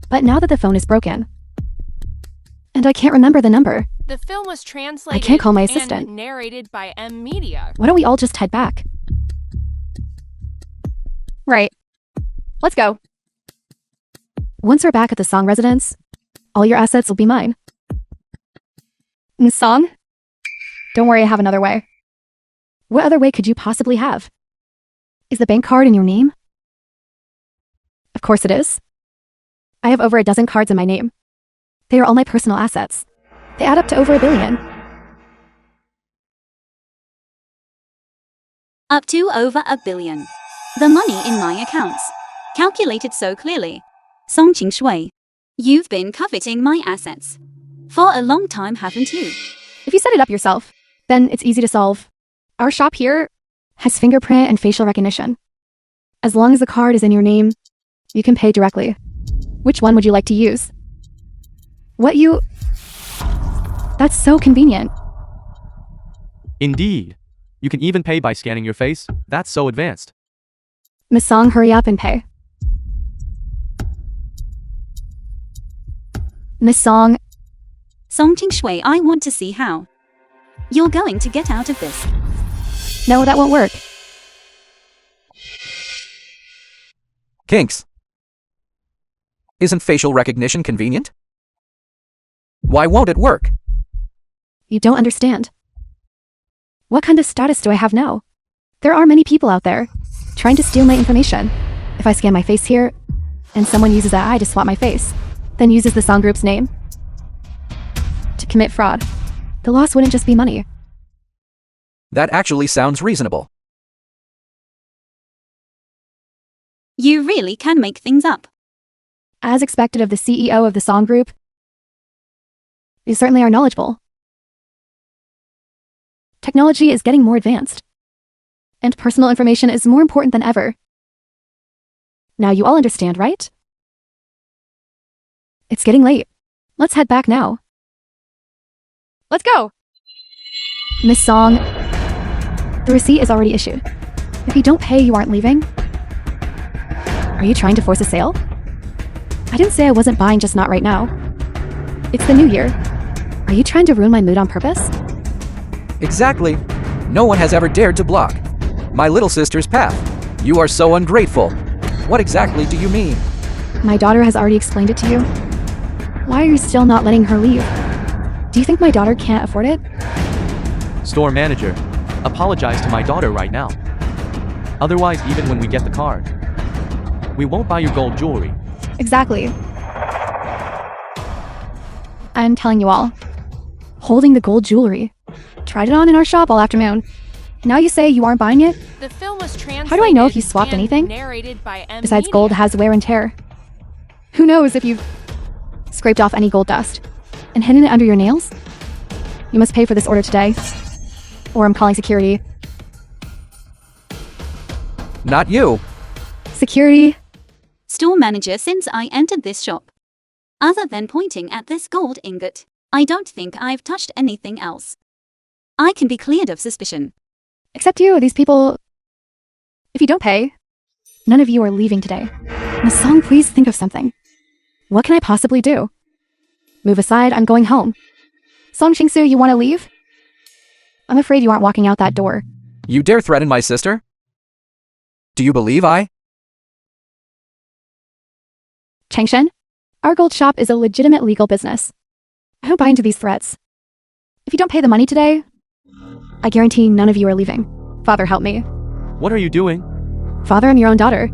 But now that the phone is broken, and I can't remember the number, The film was translated I can't call my assistant. and narrated by M Media. why don't we all just head back? Right. Let's go. Once we're back at the Song residence, all your assets will be mine. Song? Don't worry, I have another way. What other way could you possibly have? Is the bank card in your name? Of course it is. I have over a dozen cards in my name. They are all my personal assets. They add up to over $1 billion. Up to over $1 billion. The money in my accounts. Calculated so clearly. Song Shui, you've been coveting my assets. For a long time, haven't you? If you set it up yourself, then it's easy to solve. Our shop here has fingerprint and facial recognition. As long as the card is in your name, you can pay directly. Which one would you like to use? That's so convenient. Indeed. You can even pay by scanning your face. That's so advanced. Miss Song, hurry up and pay. Miss Song, Song Shui, I want to see how you're going to get out of this. no, that won't work. Kinks. Isn't facial recognition convenient? Why won't it work? You don't understand. What kind of status do I have now? There are many people out there trying to steal my information. If I scan my face here, and someone uses that eye to swap my face, then uses the Song Group's name to commit fraud, the loss wouldn't just be money. That actually sounds reasonable. You really can make things up. As expected of the CEO of the Song Group, you certainly are knowledgeable. Technology is getting more advanced, and personal information is more important than ever. Now you all understand, right? It's getting late. Let's head back now. Let's go! Miss Song, the receipt is already issued. If you don't pay, you aren't leaving. Are you trying to force a sale? I didn't say I wasn't buying, just not right now. It's the new year. Are you trying to ruin my mood on purpose? Exactly. No one has ever dared to block my little sister's path. You are so ungrateful. What exactly do you mean? My daughter has already explained it to you. Why are you still not letting her leave? Do you think my daughter can't afford it? Store manager, apologize to my daughter right now. Otherwise, even when we get the card, we won't buy your gold jewelry. Exactly. I'm telling you all. Holding the gold jewelry. Tried it on in our shop all afternoon. Now you say you aren't buying it? The film was translated How do I know if you swapped and anything? narrated by M Besides, Media. gold has wear and tear. Who knows if you've scraped off any gold dust and hidden it under your nails? You must pay for this order today, or I'm calling security. Not you. Security? Store manager, since I entered this shop, other than pointing at this gold ingot, I don't think I've touched anything else. I can be cleared of suspicion. Except you, these people. If you don't pay, none of you are leaving today. Miss Song, please think of something. What can I possibly do? Move aside, I'm going home. Song Xingsu, you want to leave? I'm afraid you aren't walking out that door. You dare threaten my sister? Do you believe I? Changshen, our gold shop is a legitimate legal business. I don't buy into these threats. If you don't pay the money today, I guarantee none of you are leaving. Father, help me. What are you doing? Father, I'm your own daughter.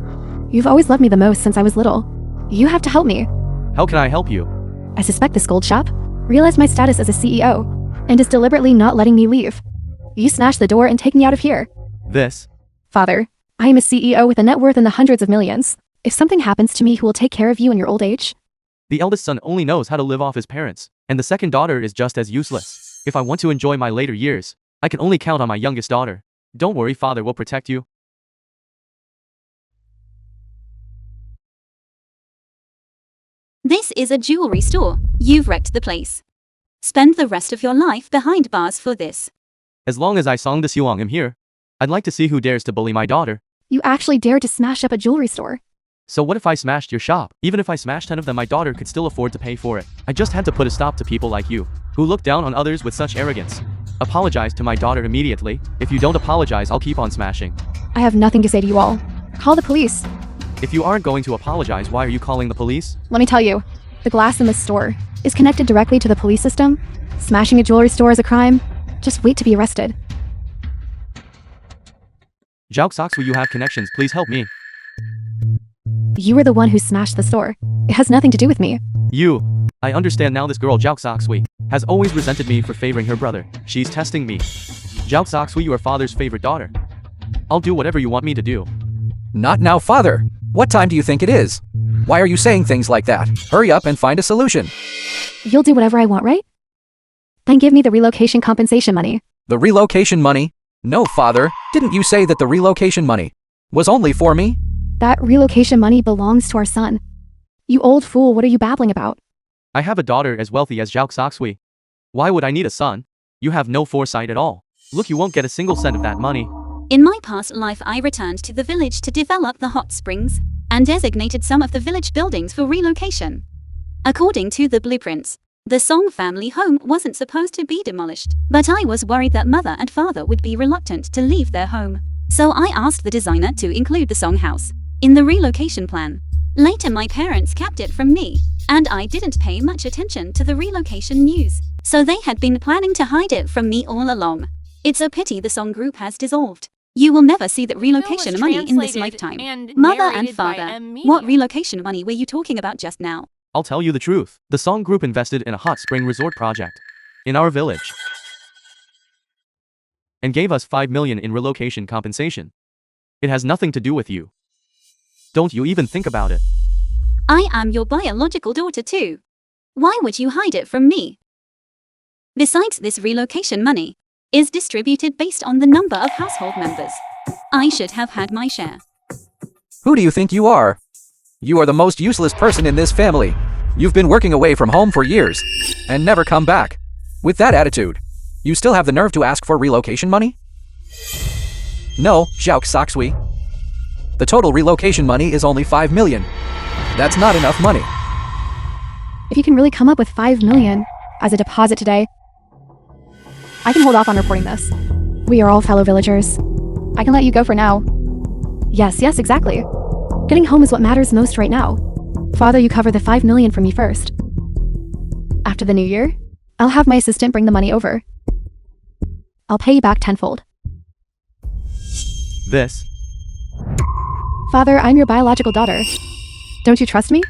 You've always loved me the most since I was little. You have to help me. How can I help you? I suspect this gold shop realized my status as a CEO and is deliberately not letting me leave. You smash the door and take me out of here. This? Father, I am a CEO with a net worth in the hundreds of millions. If something happens to me, who will take care of you in your old age? The eldest son only knows how to live off his parents, and the second daughter is just as useless. If I want to enjoy my later years, I can only count on my youngest daughter. Don't worry, father will protect you. This is a jewelry store. You've wrecked the place. Spend the rest of your life behind bars for this. As long as I Song the Siwang am here, I'd like to see who dares to bully my daughter. You actually dared to smash up a jewelry store. So what if I smashed your shop? Even if I smashed 10 of them, my daughter could still afford to pay for it. I just had to put a stop to people like you, who look down on others with such arrogance. Apologize to my daughter immediately. If you don't apologize, I'll keep on smashing. I have nothing to say to you all. Call the police. If you aren't going to apologize, why are you calling the police? Let me tell you, the glass in this store is connected directly to the police system. Smashing a jewelry store is a crime. Just wait to be arrested. Jouk Soksui, you have connections, please help me. You were the one who smashed the store. It has nothing to do with me. I understand now. This girl Jouk Soksui has always resented me for favoring her brother. She's testing me. Jouk Soksui, you are father's favorite daughter. I'll do whatever you want me to do. Not now, father. What time do you think it is? Why are you saying things like that? Hurry up and find a solution. You'll do whatever I want, right? Then give me the relocation compensation money. The relocation money? No, father. Didn't you say that the relocation money was only for me? That relocation money belongs to our son. You old fool, what are you babbling about? I have a daughter as wealthy as Jouk Soksui. Why would I need a son? You have no foresight at all. Look, you won't get a single cent of that money. In my past life, I returned to the village to develop the hot springs and designated some of the village buildings for relocation. According to the blueprints, the Song family home wasn't supposed to be demolished, but I was worried that mother and father would be reluctant to leave their home. So I asked the designer to include the Song house in the relocation plan. Later, my parents kept it from me, and I didn't pay much attention to the relocation news. So they had been planning to hide it from me all along. It's a pity the Song group has dissolved. You will never see that relocation money in this lifetime. Mother and father, what relocation money were you talking about just now? I'll tell you the truth. The Song group invested in a hot spring resort project in our village and gave us 5 million in relocation compensation. It has nothing to do with you. Don't you even think about it. I am your biological daughter too. Why would you hide it from me? Besides, this relocation money is distributed based on the number of household members. I should have had my share. Who do you think you are? You are the most useless person in this family. You've been working away from home for years and never come back. With that attitude, you still have the nerve to ask for relocation money? No, Jouk Soksui. The total relocation money is only 5 million. That's not enough money. If you can really come up with 5 million as a deposit today, I can hold off on reporting this. We are all fellow villagers. I can let you go for now. Yes, exactly. Getting home is what matters most right now. Father, you cover the 5 million for me first. After the new year, I'll have my assistant bring the money over. I'll pay you back tenfold. This. Father, I'm your biological daughter. Don't you trust me?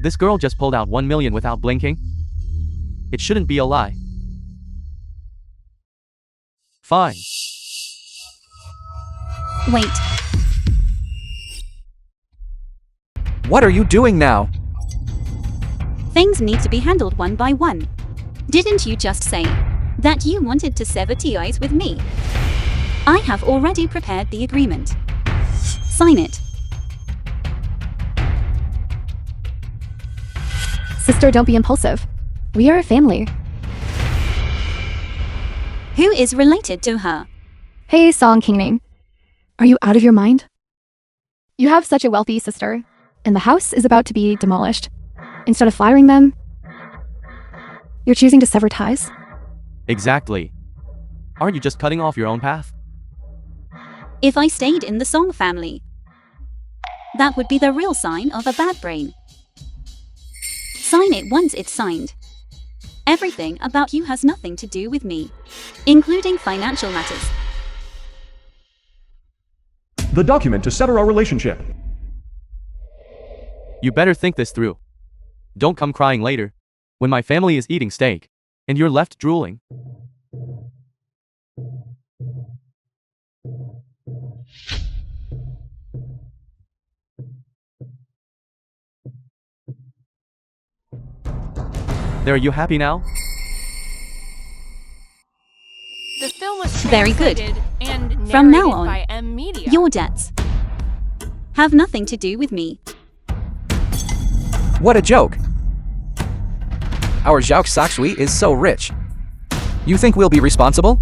This girl just pulled out 1 million without blinking. It shouldn't be a lie. Fine. Wait. What are you doing now? Things need to be handled one by one. Didn't you just say that you wanted to sever ties with me? I have already prepared the agreement. Sign it. Sister, don't be impulsive. We are a family. Who is related to her? Hey, Song Kingning. Are you out of your mind? You have such a wealthy sister, and the house is about to be demolished. Instead of flattering them, you're choosing to sever ties? Exactly. Aren't you just cutting off your own path? If I stayed in the Song family, that would be the real sign of a bad brain. Sign it once it's signed. Everything about you has nothing to do with me, including financial matters. The document to sever our relationship. You better think this through. Don't come crying later, when my family is eating steak, and you're left drooling. There, are you happy now? The Very good. translated and From now narrated on, by M Media. Your debts have nothing to do with me. What a joke! Our Zhao Saksui is so rich. You think we'll be responsible?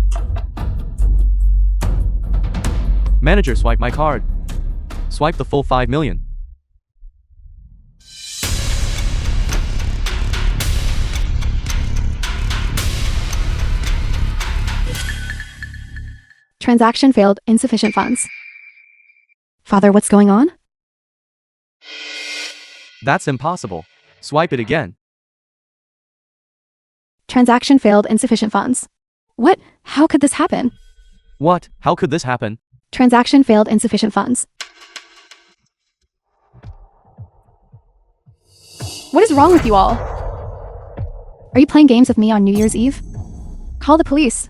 Manager, swipe my card. Swipe the full 5 million. Transaction failed, insufficient funds. Father, what's going on? That's impossible. Swipe it again. Transaction failed, insufficient funds. What? How could this happen? What? How could this happen? Transaction failed, insufficient funds. What is wrong with you all? Are you playing games with me on New Year's Eve? Call the police.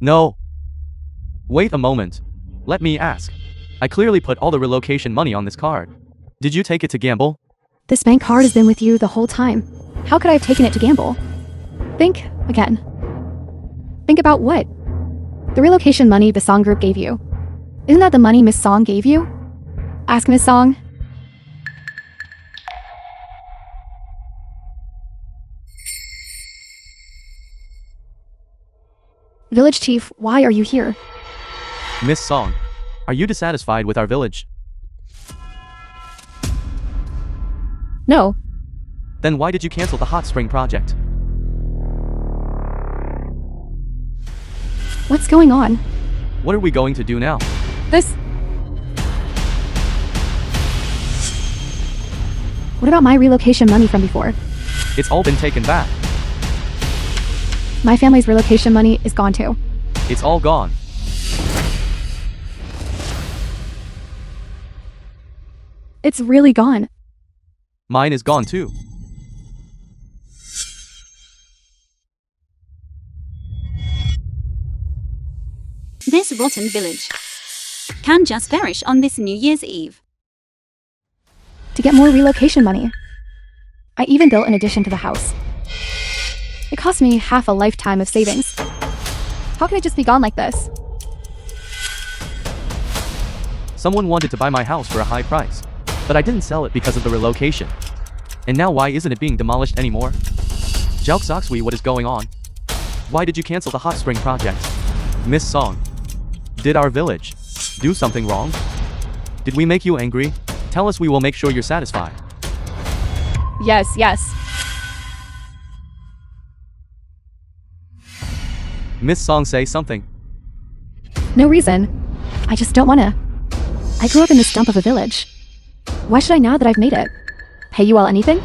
No. Wait a moment. Let me ask. I clearly put all the relocation money on this card. Did you take it to gamble? This bank card has been with you the whole time. How could I have taken it to gamble? Think again. Think about what? The relocation money the Song Group gave you. Isn't that the money Miss Song gave you? Ask Miss Song. Village Chief, why are you here? Miss Song, are you dissatisfied with our village? No. Then why did you cancel the hot spring project? What's going on? What are we going to do now? This... What about my relocation money from before? It's all been taken back. My family's relocation money is gone too. It's all gone. It's really gone. Mine is gone too. This rotten village can just perish on this New Year's Eve. To get more relocation money. I even built an addition to the house. It cost me half a lifetime of savings. How can it just be gone like this? Someone wanted to buy my house for a high price, but I didn't sell it because of the relocation. And now why isn't it being demolished anymore? Zhao Saksui, what is going on? Why did you cancel the hot spring project? Miss Song, did our village do something wrong? Did we make you angry? Tell us, we will make sure you're satisfied. Yes, yes. Miss Song, say something. No reason. I just don't wanna. I grew up in this dump of a village. Why should I now that I've made it? Pay you all anything?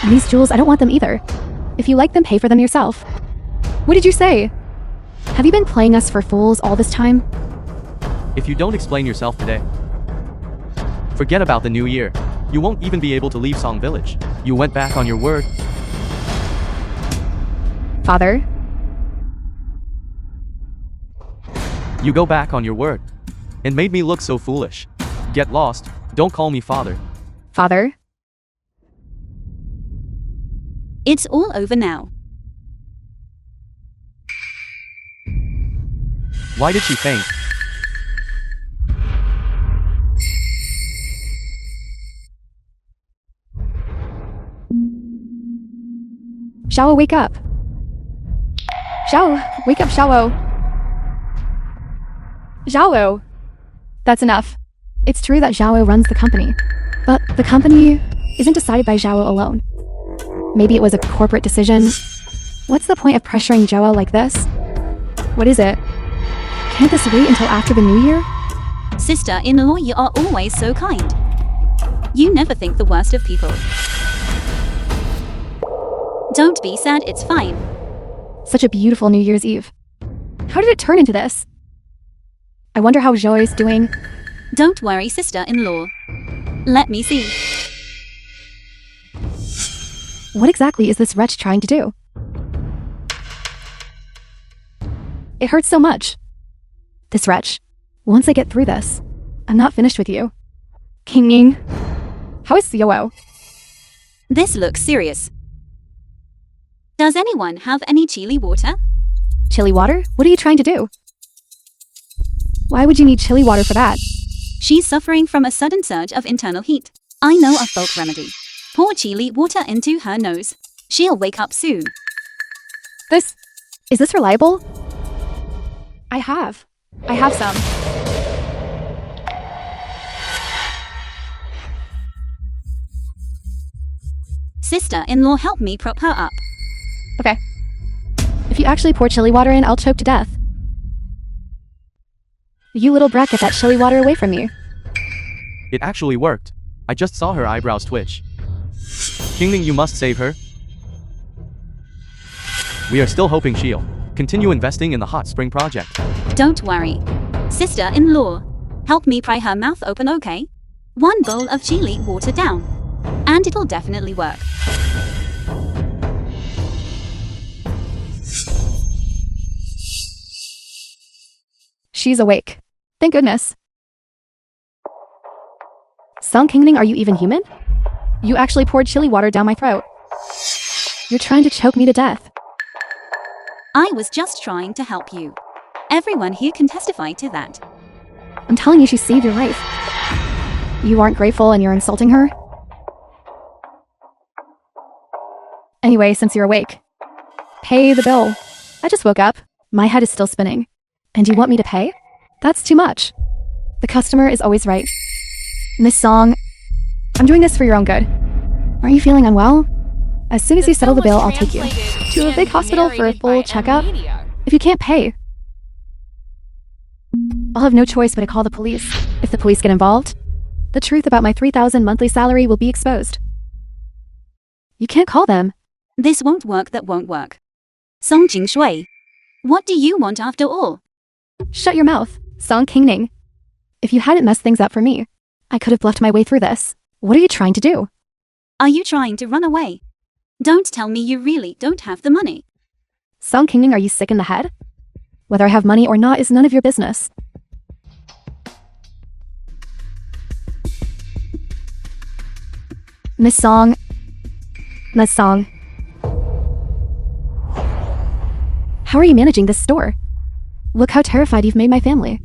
And these jewels, I don't want them either. If you like them, pay for them yourself. What did you say? Have you been playing us for fools all this time? If you don't explain yourself today, forget about the new year. You won't even be able to leave Song Village. You went back on your word. Father? You go back on your word. And made me look so foolish. Get lost. Don't call me father. Father? It's all over now. Why did she faint? Xiao, wake up. Xiao, wake up, Xiao. Xiao. That's enough. It's true that Xiao runs the company, but the company isn't decided by Xiao alone. Maybe it was a corporate decision. What's the point of pressuring Zhao like this? What is it? Can't this wait until after the new year? Sister-in-law, you are always so kind. You never think the worst of people. Don't be sad, it's fine. Such a beautiful New Year's Eve. How did it turn into this? I wonder how Zhao is doing. Don't worry, sister-in-law. Let me see. What exactly is this wretch trying to do? It hurts so much. This wretch. Once I get through this, I'm not finished with you. King Ying. How is Xiao? This looks serious. Does anyone have any chili water? Chili water? What are you trying to do? Why would you need chili water for that? She's suffering from a sudden surge of internal heat. I know a folk remedy. Pour chili water into her nose. She'll wake up soon. Is this reliable? I have some. Sister-in-law, help me prop her up. Okay. If you actually pour chili water in, I'll choke to death. You little brat, get that chili water away from me. It actually worked. I just saw her eyebrows twitch. Kingling, you must save her. We are still hoping she'll continue investing in the hot spring project. Don't worry. Sister-in-law, help me pry her mouth open, okay? 1 bowl of chili water down. And it'll definitely work. She's awake. Thank goodness. Song Kingling, are you even human? You actually poured chili water down my throat. You're trying to choke me to death. I was just trying to help you. Everyone here can testify to that. I'm telling you, she saved your life. You aren't grateful and you're insulting her? Anyway, since you're awake, pay the bill. I just woke up. My head is still spinning. And you want me to pay? That's too much. The customer is always right. Miss Song, I'm doing this for your own good. Aren't you feeling unwell? As soon as you settle the bill, I'll take you to a big hospital for a full checkup. If you can't pay, I'll have no choice but to call the police. If the police get involved, the truth about my 3,000 monthly salary will be exposed. You can't call them. This won't work, that won't work. Song Jingshui, what do you want after all? Shut your mouth, Song Kingning. If you hadn't messed things up for me, I could have bluffed my way through this. What are you trying to do? Are you trying to run away? Don't tell me you really don't have the money. Song Kingning, are you sick in the head? Whether I have money or not is none of your business. Miss Song. How are you managing this store? Look how terrified you've made my family.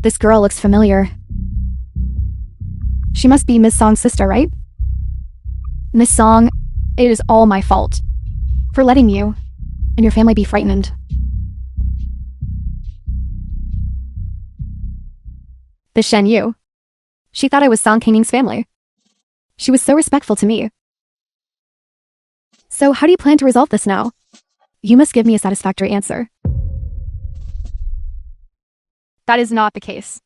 This girl looks familiar. She must be Miss Song's sister, right? Miss Song, it is all my fault for letting you and your family be frightened. This Shen Yu. She thought I was Song Kingning's family. She was so respectful to me. So how do you plan to resolve this now? You must give me a satisfactory answer. That is not the case.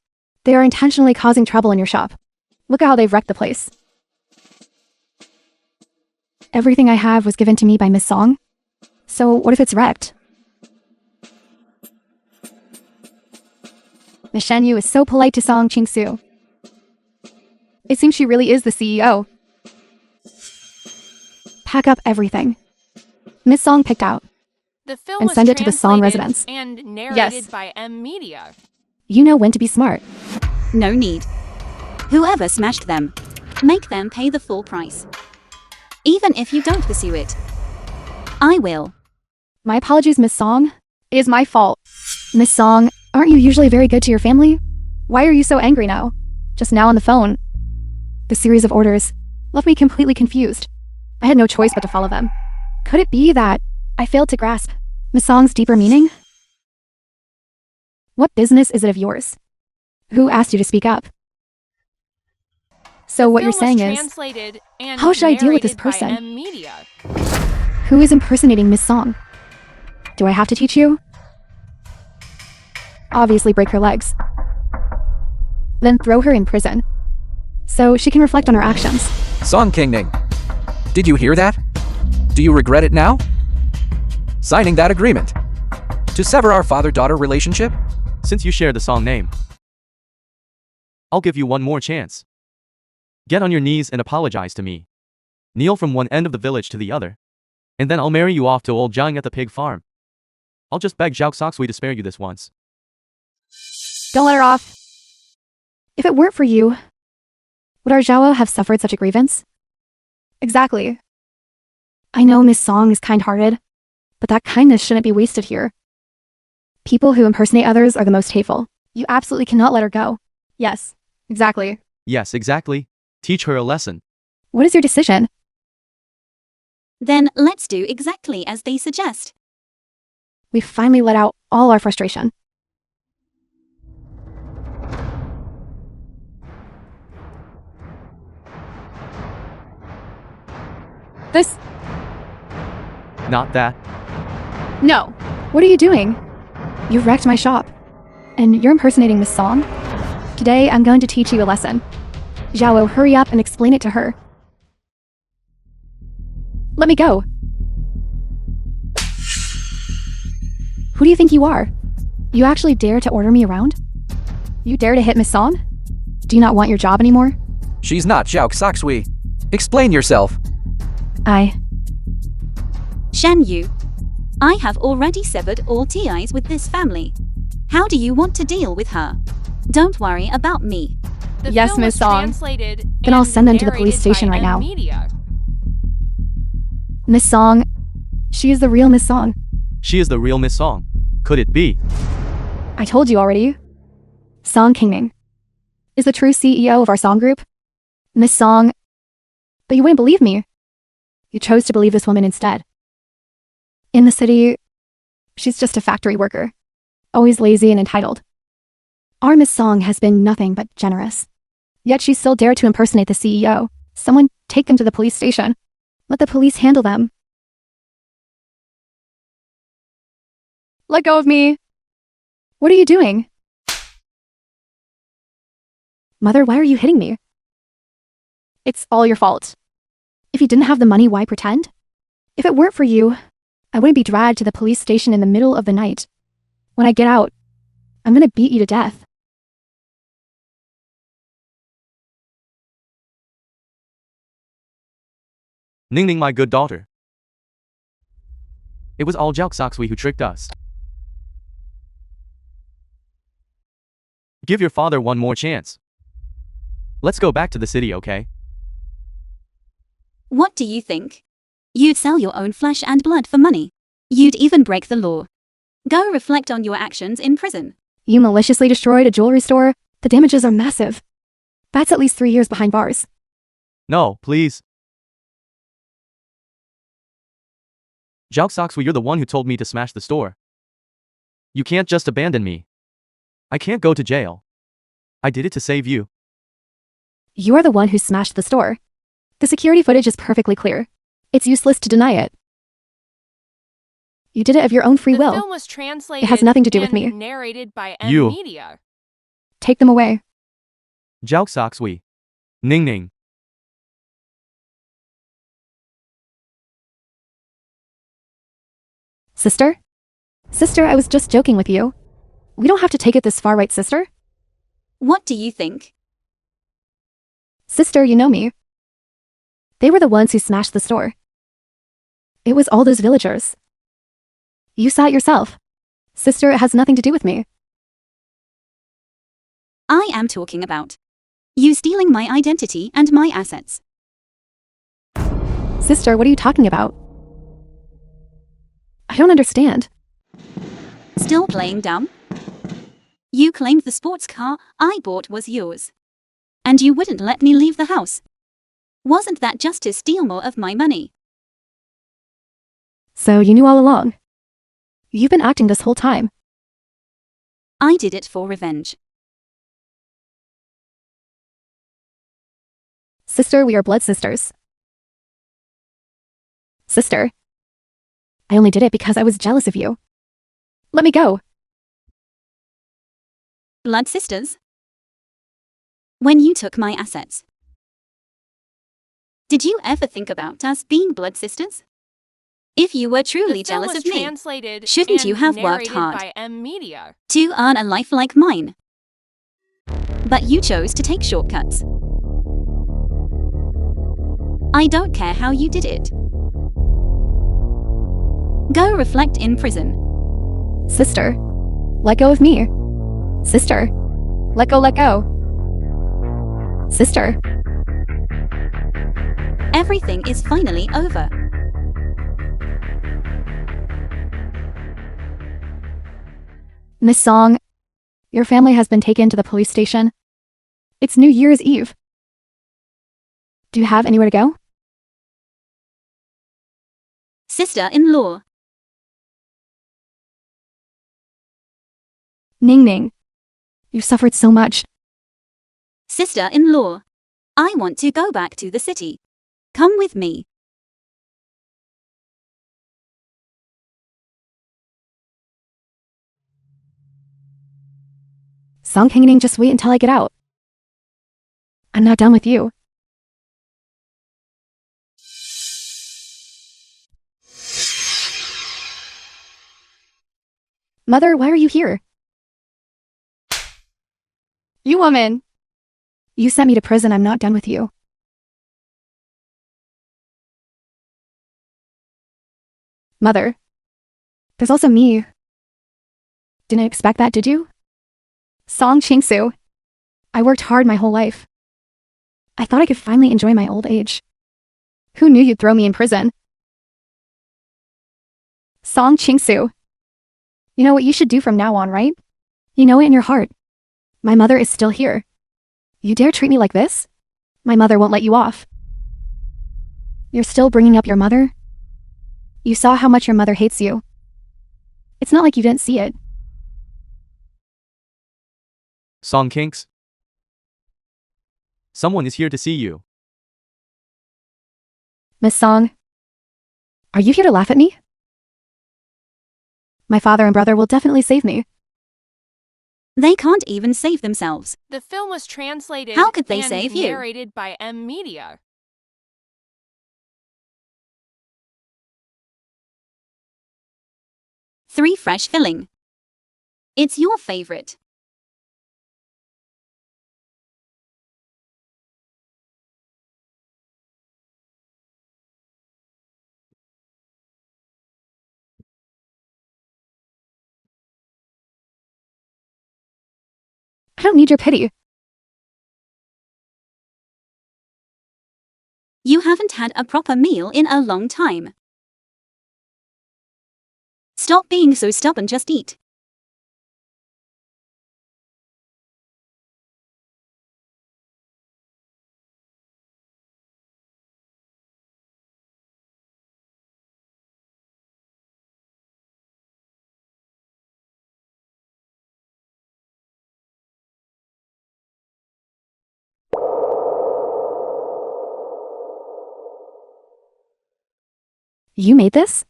They are intentionally causing trouble in your shop. Look at how they've wrecked the place. Everything I have was given to me by Miss Song. So what if it's wrecked? Miss Shen Yu is so polite to Song Qingsu. It seems she really is the CEO. Pack up everything. Miss Song picked out. The film And was send it to the Song translated residence. and narrated Yes. by M Media. You know when to be smart. No need. Whoever smashed them, make them pay the full price. Even if you don't pursue it. I will. My apologies, Miss Song. It is my fault. Miss Song, aren't you usually very good to your family? Why are you so angry now? Just now on the phone. The series of orders left me completely confused. I had no choice but to follow them. Could it be that I failed to grasp Miss Song's deeper meaning? What business is it of yours? Who asked you to speak up? So what you're saying is, how should I deal with this person? M Media. Who is impersonating Miss Song? Do I have to teach you? Obviously break her legs. Then throw her in prison, so she can reflect on her actions. Song Kingning, did you hear that? Do you regret it now? Signing that agreement to sever our father-daughter relationship? Since you share the Song name, I'll give you one more chance. Get on your knees and apologize to me. Kneel from one end of the village to the other. And then I'll marry you off to old Jiang at the pig farm. I'll just beg Zhao Soxui to spare you this once. Don't let her off. If it weren't for you, would our Zhao have suffered such a grievance? Exactly. I know Miss Song is kind-hearted, but that kindness shouldn't be wasted here. People who impersonate others are the most hateful. You absolutely cannot let her go. Yes, exactly. Yes, exactly. Teach her a lesson. What is your decision? Then let's do exactly as they suggest. We finally let out all our frustration. This... Not that. No. What are you doing? You wrecked my shop. And you're impersonating Miss Song? Today, I'm going to teach you a lesson. Zhao, hurry up and explain it to her. Let me go. Who do you think you are? You actually dare to order me around? You dare to hit Miss Song? Do you not want your job anymore? She's not Zhao Soxui. Explain yourself. Shan Yu, I have already severed all ties with this family. How do you want to deal with her? Don't worry about me. The Yes, film Miss was Song. translated Then I'll and send them to the police narrated station by right now. Media. Miss Song. She is the real Miss Song. She is the real Miss Song. Could it be? I told you already. Song Kingming is the true CEO of our song group. Miss Song. But you wouldn't believe me. You chose to believe this woman instead. In the city, she's just a factory worker. Always lazy and entitled. Our Miss Song has been nothing but generous. Yet she still dared to impersonate the CEO. Someone take them to the police station. Let the police handle them. Let go of me. What are you doing? Mother, why are you hitting me? It's all your fault. If you didn't have the money, why pretend? If it weren't for you, I wouldn't be dragged to the police station in the middle of the night. When I get out, I'm gonna beat you to death. Ning Ning, my good daughter. It was all Zhao Soxui who tricked us. Give your father one more chance. Let's go back to the city, okay? What do you think? You'd sell your own flesh and blood for money. You'd even break the law. Go reflect on your actions in prison. You maliciously destroyed a jewelry store. The damages are massive. That's at least 3 years behind bars. No, please. Zhao Soxui, you're the one who told me to smash the store. You can't just abandon me. I can't go to jail. I did it to save you. You are the one who smashed the store. The security footage is perfectly clear. It's useless to deny it. You did it of your own free The will. film was translated It has nothing to do with and me. narrated by You. Media. Take them away. Zhao Soxui. Ning Ning. Sister? Sister, I was just joking with you. We don't have to take it this far, right, sister? What do you think? Sister, you know me. They were the ones who smashed the store. It was all those villagers. You saw it yourself. Sister, it has nothing to do with me. I am talking about you stealing my identity and my assets. Sister, what are you talking about? I don't understand. Still playing dumb? You claimed the sports car I bought was yours. And you wouldn't let me leave the house. Wasn't that just to steal more of my money? So you knew all along. You've been acting this whole time. I did it for revenge. Sister, we are blood sisters. Sister, I only did it because I was jealous of you. Let me go. Blood sisters? When you took my assets, did you ever think about us being blood sisters? If you were truly The film jealous was of me, translated shouldn't and you have worked narrated hard by Media. to earn a life like mine? But you chose to take shortcuts. I don't care how you did it. Go reflect in prison. Sister, let go of me. Sister, let go, let go. Sister. Everything is finally over. Miss Song, your family has been taken to the police station. It's New Year's Eve. Do you have anywhere to go? Sister-in-law. Ning Ning, you've suffered so much. Sister-in-law. I want to go back to the city. Come with me. Song Ning Ning, just wait until I get out. I'm not done with you. Mother, why are you here? You woman! You sent me to prison, I'm not done with you. Mother, there's also me. Didn't expect that, did you? Song Chingsu. I worked hard my whole life. I thought I could finally enjoy my old age. Who knew you'd throw me in prison? Song Chingsu. You know what you should do from now on, right? You know it in your heart. My mother is still here. You dare treat me like this? My mother won't let you off. You're still bringing up your mother? You saw how much your mother hates you. It's not like you didn't see it. Song Kinks? Someone is here to see you. Miss Song, are you here to laugh at me? My father and brother will definitely save me. They can't even save themselves. The film was translated How could they and save you? narrated by M Media. Three fresh filling. It's your favorite. I don't need your pity. You haven't had a proper meal in a long time. Stop being so stubborn, just eat. You made this?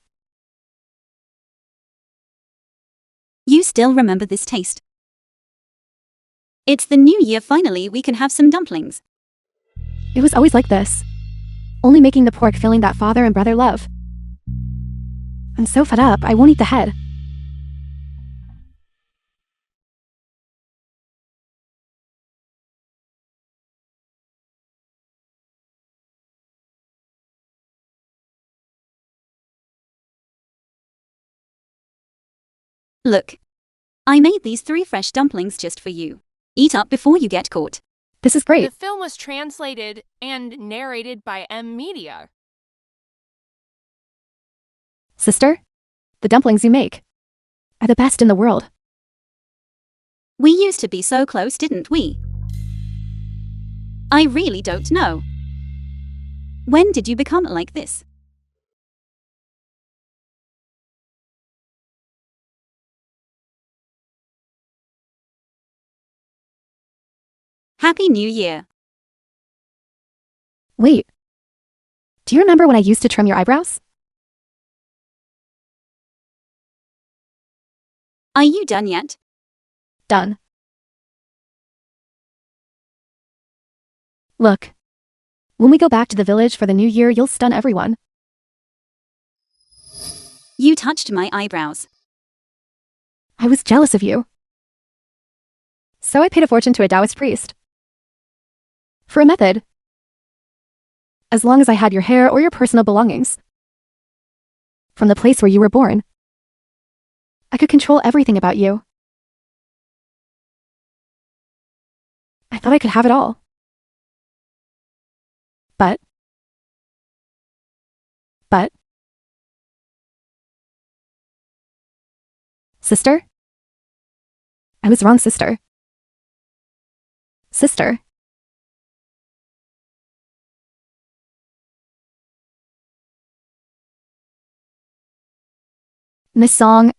You still remember this taste. It's the new year, finally we can have some dumplings. It was always like this. Only making the pork filling that father and brother love. I'm so fed up, I won't eat the head. Look. I made these 3 fresh dumplings just for you. Eat up before you get caught. This is The great. film was translated and narrated by M Media. Sister, the dumplings you make are the best in the world. We used to be so close, didn't we? I really don't know. When did you become like this? Happy New Year. Wait. Do you remember when I used to trim your eyebrows? Are you done yet? Done. Look. When we go back to the village for the new year, you'll stun everyone. You touched my eyebrows. I was jealous of you. So I paid a fortune to a Taoist priest. For a method. As long as I had your hair or your personal belongings. From the place where you were born. I could control everything about you. I thought I could have it all. But. Sister? I was wrong, sister. Sister. Miss Song,